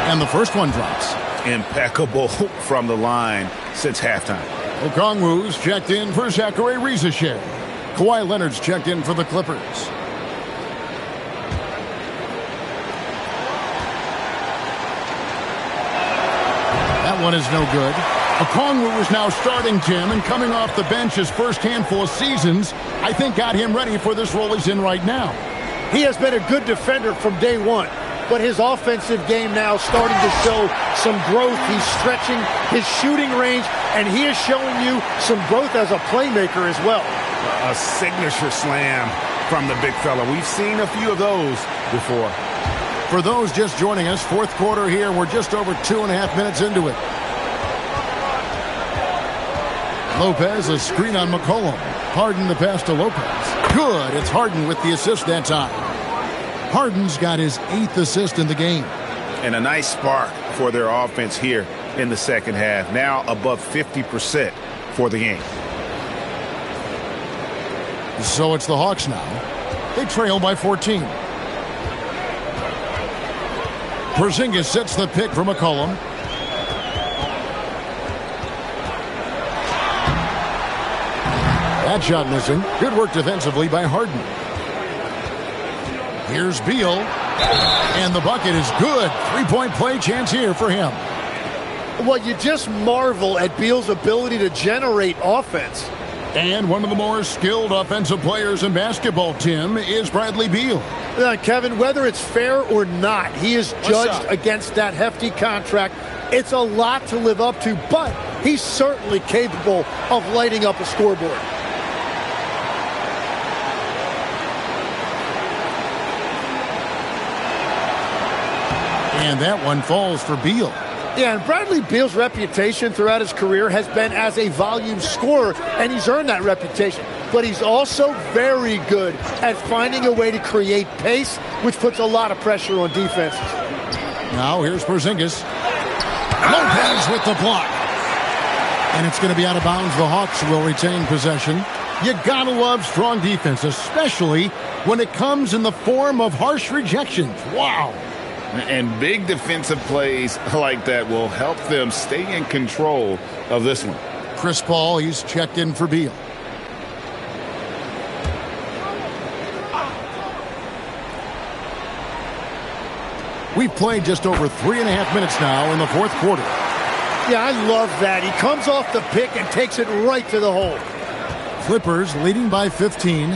And the first one drops. Impeccable from the line since halftime. Okongwu's checked in for Zachary Riesesheim. Kawhi Leonard's checked in for the Clippers. That one is no good. Okongwu is now starting, Tim, and coming off the bench his first handful of seasons, I think got him ready for this role he's in right now. He has been a good defender from day one. But his offensive game now starting to show some growth. He's stretching his shooting range, and he is showing you some growth as a playmaker as well. A signature slam from the big fella. We've seen a few of those before. For those just joining us, fourth quarter here. We're just over 2.5 minutes into it. Lopez, a screen on McCollum. Harden the pass to Lopez. Good. It's Harden with the assist that time. Harden's got his 8th assist in the game. And a nice spark for their offense here in the second half. Now above 50% for the game. So it's the Hawks now. They trail by 14. Porzingis sets the pick for McCollum. That shot missing. Good work defensively by Harden. Here's Beal. And the bucket is good. 3-point play chance here for him. Well, you just marvel at Beal's ability to generate offense. And one of the more skilled offensive players in basketball, Tim, is Bradley Beal. Kevin, whether it's fair or not, he is judged against that hefty contract. It's a lot to live up to, but he's certainly capable of lighting up a scoreboard. And that one falls for Beal. Yeah, and Bradley Beal's reputation throughout his career has been as a volume scorer, and he's earned that reputation. But he's also very good at finding a way to create pace, which puts a lot of pressure on defenses. Now here's Porzingis. Lopez with the block. And it's going to be out of bounds. The Hawks will retain possession. You gotta love strong defense, especially when it comes in the form of harsh rejections. Wow. And big defensive plays like that will help them stay in control of this one. Chris Paul, he's checked in for Beal. We've played just over 3.5 minutes now in the fourth quarter. Yeah, I love that. He comes off the pick and takes it right to the hole. Clippers leading by 15.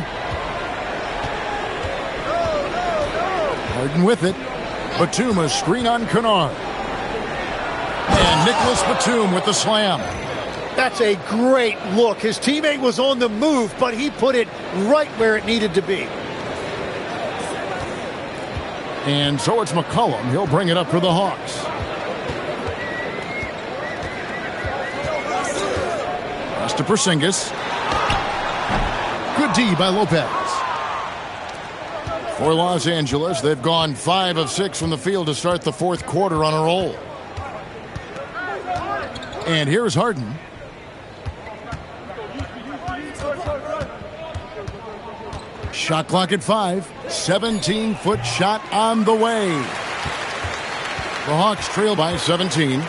Harden with it. Batum a screen on Kennard. And Nicholas Batum with the slam. That's a great look. His teammate was on the move, but he put it right where it needed to be. And so it's McCollum. He'll bring it up for the Hawks. Pass to Porzingis. Good D by Lopez. For Los Angeles, they've gone 5 of 6 from the field to start the fourth quarter on a roll. And here's Harden. Shot clock at 5. 17-foot shot on the way. The Hawks trail by 17.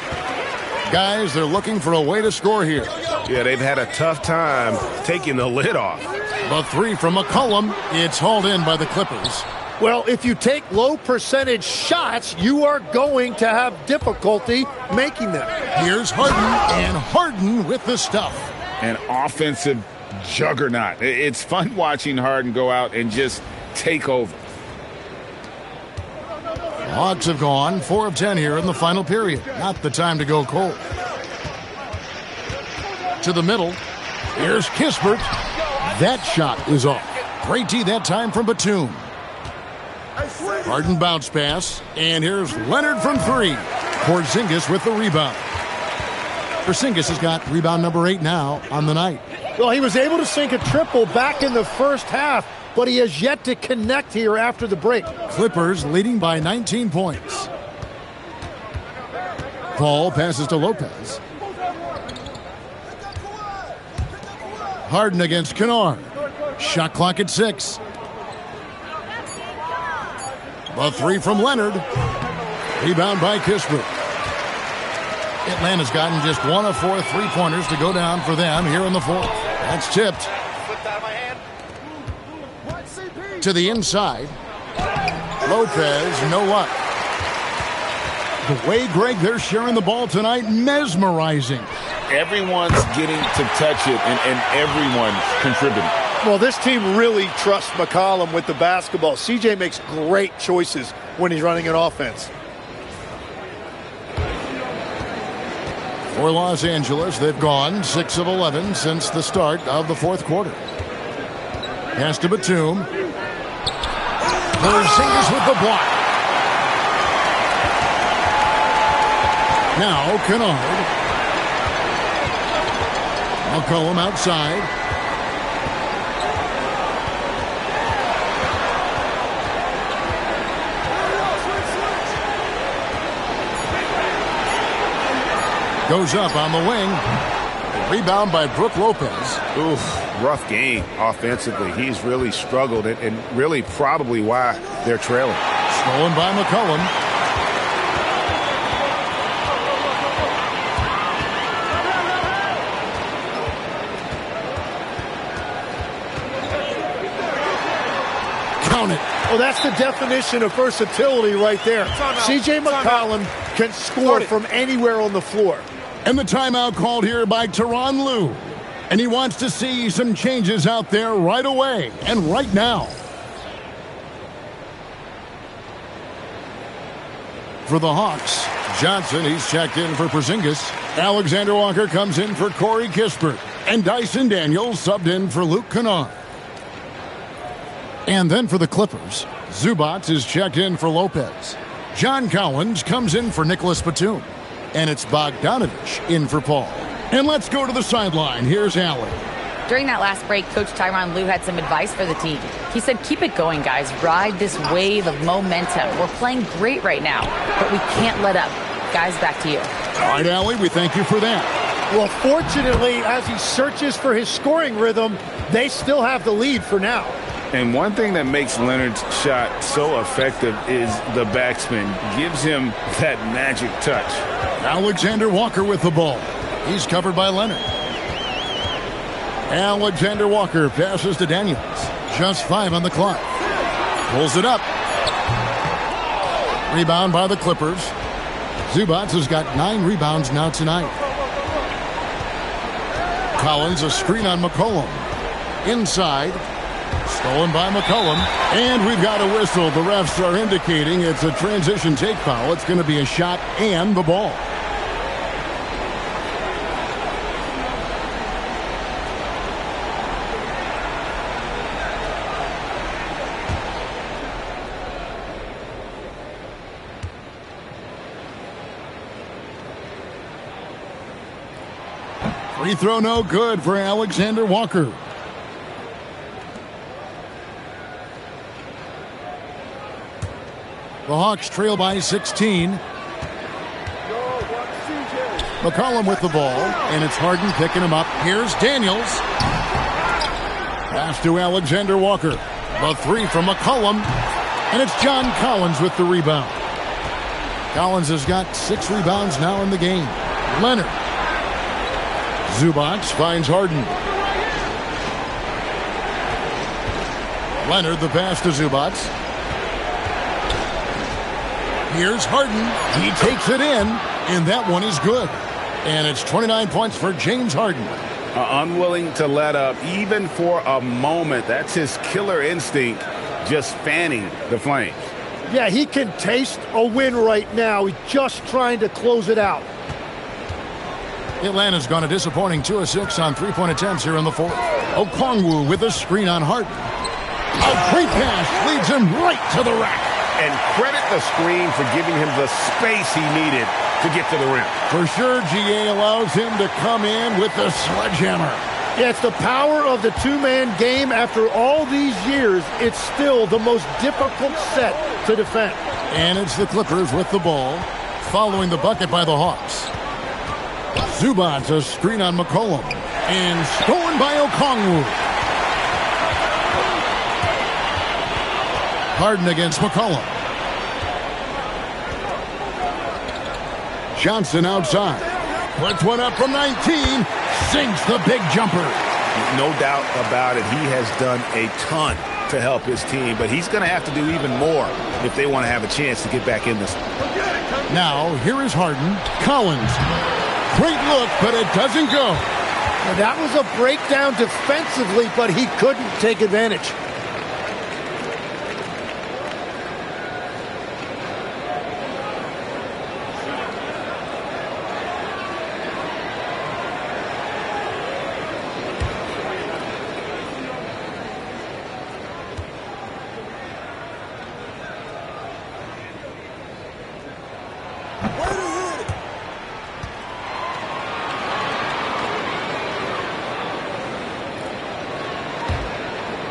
Guys, they're looking for a way to score here. Yeah, they've had a tough time taking the lid off. The three from McCollum. It's hauled in by the Clippers. Well, if you take low percentage shots, you are going to have difficulty making them. Here's Harden, and Harden with the stuff. An offensive juggernaut. It's fun watching Harden go out and just take over. Hawks have gone 4 of 10 here in the final period. Not the time to go cold. To the middle. Here's Kispert. That shot is off. Great D that time from Batum. Harden bounce pass. And here's Leonard from 3. Porzingis with the rebound. Porzingis has got rebound number 8 now on the night. Well, he was able to sink a triple back in the first half, but he has yet to connect here after the break. Clippers leading by 19 points. Paul passes to Lopez. Harden against Kennard. Shot clock at 6. The 3 from Leonard. Rebound by Kispert. Atlanta's gotten just 1 of 4 3-pointers to go down for them here in the fourth. That's tipped. To the inside. Lopez, no luck. The way, Greg, they're sharing the ball tonight, mesmerizing. Everyone's getting to touch it, and everyone's contributing. Well, this team really trusts McCollum with the basketball. CJ makes great choices when he's running an offense. For Los Angeles, they've gone 6 of 11 since the start of the fourth quarter. Pass to Batum. Porzingis with the block. Now Kennard. McCollum outside. Goes up on the wing. Rebound by Brook Lopez. Oof, rough game offensively. He's really struggled and really probably why they're trailing. Stolen by McCollum. Count it. Well, that's the definition of versatility right there. C.J. McCollum can score from anywhere on the floor. And the timeout called here by Tyronn Lue. And he wants to see some changes out there right away and right now. For the Hawks, Johnson, he's checked in for Porzingis. Alexander Walker comes in for Corey Kispert. And Dyson Daniels subbed in for Luke Kennard. And then for the Clippers, Zubac is checked in for Lopez. John Collins comes in for Nicholas Batum. And it's Bogdanovich in for Paul. And let's go to the sideline. Here's Allen. During that last break, Coach Tyronn Lue had some advice for the team. He said, keep it going, guys. Ride this wave of momentum. We're playing great right now, but we can't let up. Guys, back to you. All right, Allie, we thank you for that. Well, fortunately, as he searches for his scoring rhythm, they still have the lead for now. And one thing that makes Leonard's shot so effective is the backspin. Gives him that magic touch. Alexander Walker with the ball. He's covered by Leonard. Alexander Walker passes to Daniels. Just 5 on the clock. Pulls it up. Rebound by the Clippers. Zubac has got 9 rebounds now tonight. Collins, a screen on McCollum. Inside. Stolen by McCollum. And we've got a whistle. The refs are indicating it's a transition take foul. It's going to be a shot and the ball. Free throw no good for Alexander Walker. The Hawks trail by 16. McCollum with the ball, and it's Harden picking him up. Here's Daniels. Pass to Alexander Walker. The 3 from McCollum, and it's John Collins with the rebound. Collins has got 6 rebounds now in the game. Leonard. Zubac finds Harden. Leonard, the pass to Zubac. Here's Harden. He takes it in, and that one is good. And it's 29 points for James Harden. Unwilling to let up, even for a moment. That's his killer instinct, just fanning the flames. Yeah, he can taste a win right now. He's just trying to close it out. Atlanta's gone a disappointing 2 of 6 on 3-point attempts here in the fourth. Okongwu with a screen on Harden. A great pass leads him right to the rack. And credit the screen for giving him the space he needed to get to the rim. For sure, GA allows him to come in with the sledgehammer. Yeah, it's the power of the two-man game. After all these years, it's still the most difficult set to defend. And it's the Clippers with the ball, following the bucket by the Hawks. Zubac, a screen on McCollum, and stolen by Okongwu. Harden against McCollum. Johnson outside. Puts one up from 19. Sinks the big jumper. No doubt about it. He has done a ton to help his team, but he's going to have to do even more if they want to have a chance to get back in this. Now, here is Harden. Collins. Great look, but it doesn't go. Now, that was a breakdown defensively, but he couldn't take advantage.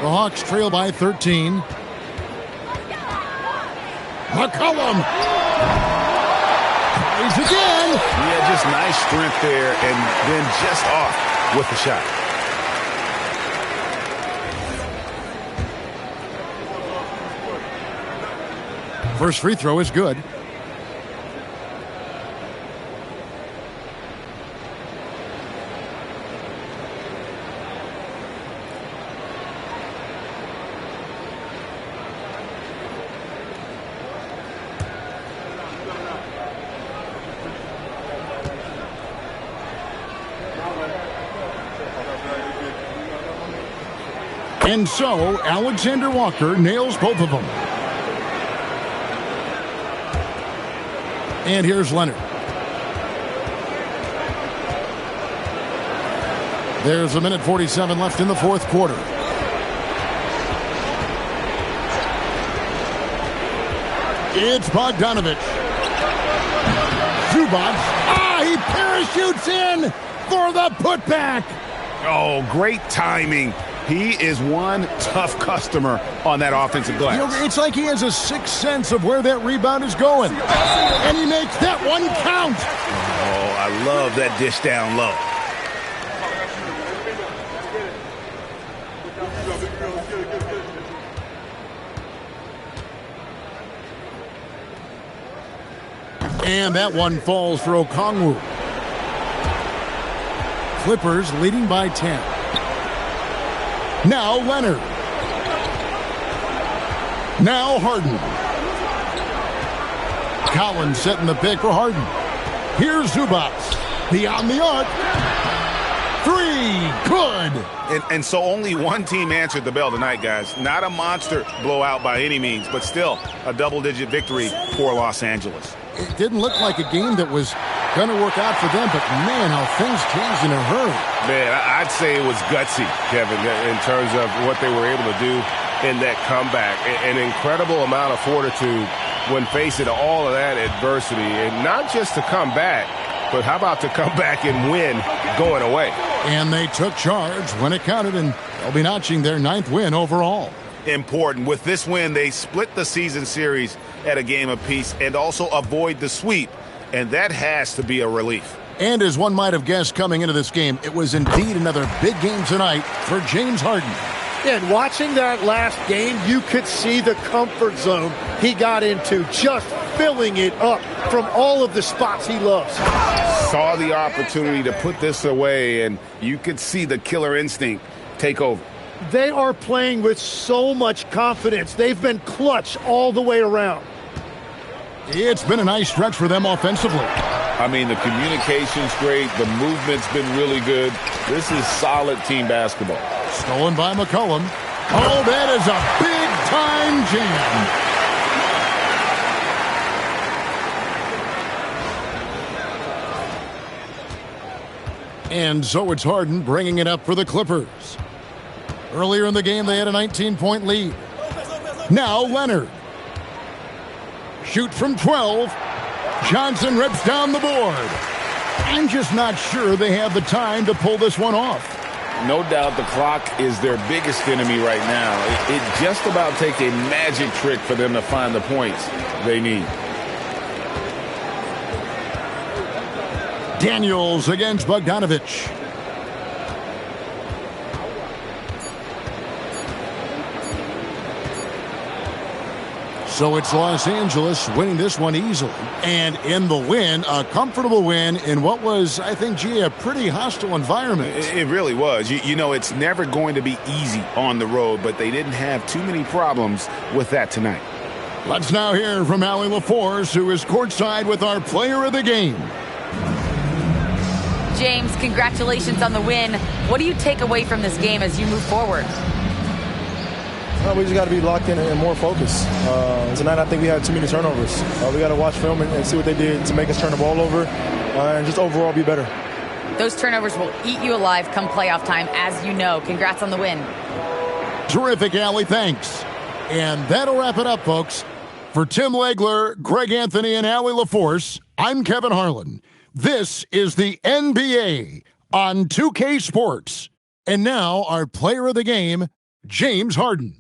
The Hawks trail by 13. McCollum. Tries again. Yeah, just nice strength there, and then just off with the shot. First free throw is good. And so, Alexander Walker nails both of them. And here's Leonard. There's a minute 47 left in the fourth quarter. It's Bogdanovich. Zubats. He parachutes in for the putback. Oh, great timing. He is one tough customer on that offensive glass. It's like he has a sixth sense of where that rebound is going. And he makes that one count. Oh, I love that dish down low. And that one falls for Okongwu. Clippers leading by 10. Now Leonard. Now Harden. Collins setting the pick for Harden. Here's Zubats. Beyond the arc. Three. Good. And so only one team answered the bell tonight, guys. Not a monster blowout by any means, but still a double-digit victory for Los Angeles. It didn't look like a game that was going to work out for them, but man, how things changed in a hurry. Man, I'd say it was gutsy, Kevin, in terms of what they were able to do in that comeback. An incredible amount of fortitude when facing all of that adversity, and not just to come back, but how about to come back and win going away? And they took charge when it counted, and they'll be notching their 9th win overall. Important. With this win, they split the season series at a game apiece and also avoid the sweep, and that has to be a relief. And as one might have guessed coming into this game, it was indeed another big game tonight for James Harden. And watching that last game, you could see the comfort zone he got into, just filling it up from all of the spots he loves. Saw the opportunity to put this away, and you could see the killer instinct take over. They are playing with so much confidence. They've been clutch all the way around. It's been a nice stretch for them offensively. I mean, the communication's great. The movement's been really good. This is solid team basketball. Stolen by McCollum. Oh, that is a big-time jam. And so it's Harden bringing it up for the Clippers. Earlier in the game, they had a 19-point lead. Now Leonard. Shoot from 12. Johnson rips down the board. I'm just not sure they have the time to pull this one off. No doubt the clock is their biggest enemy right now. It just about takes a magic trick for them to find the points they need. Daniels against Bogdanovich. So it's Los Angeles winning this one easily. And in the win, a comfortable win in what was, I think, a pretty hostile environment. It really was. You know, it's never going to be easy on the road, but they didn't have too many problems with that tonight. Let's now hear from Allie LaForce, who is courtside with our player of the game. James, congratulations on the win. What do you take away from this game as you move forward? We just got to be locked in and more focused. Tonight, I think we had too many turnovers. We got to watch film and see what they did to make us turn the ball over and just overall be better. Those turnovers will eat you alive come playoff time, as you know. Congrats on the win. Terrific, Allie. Thanks. And that'll wrap it up, folks. For Tim Legler, Greg Anthony, and Allie LaForce, I'm Kevin Harlan. This is the NBA on 2K Sports. And now our player of the game, James Harden.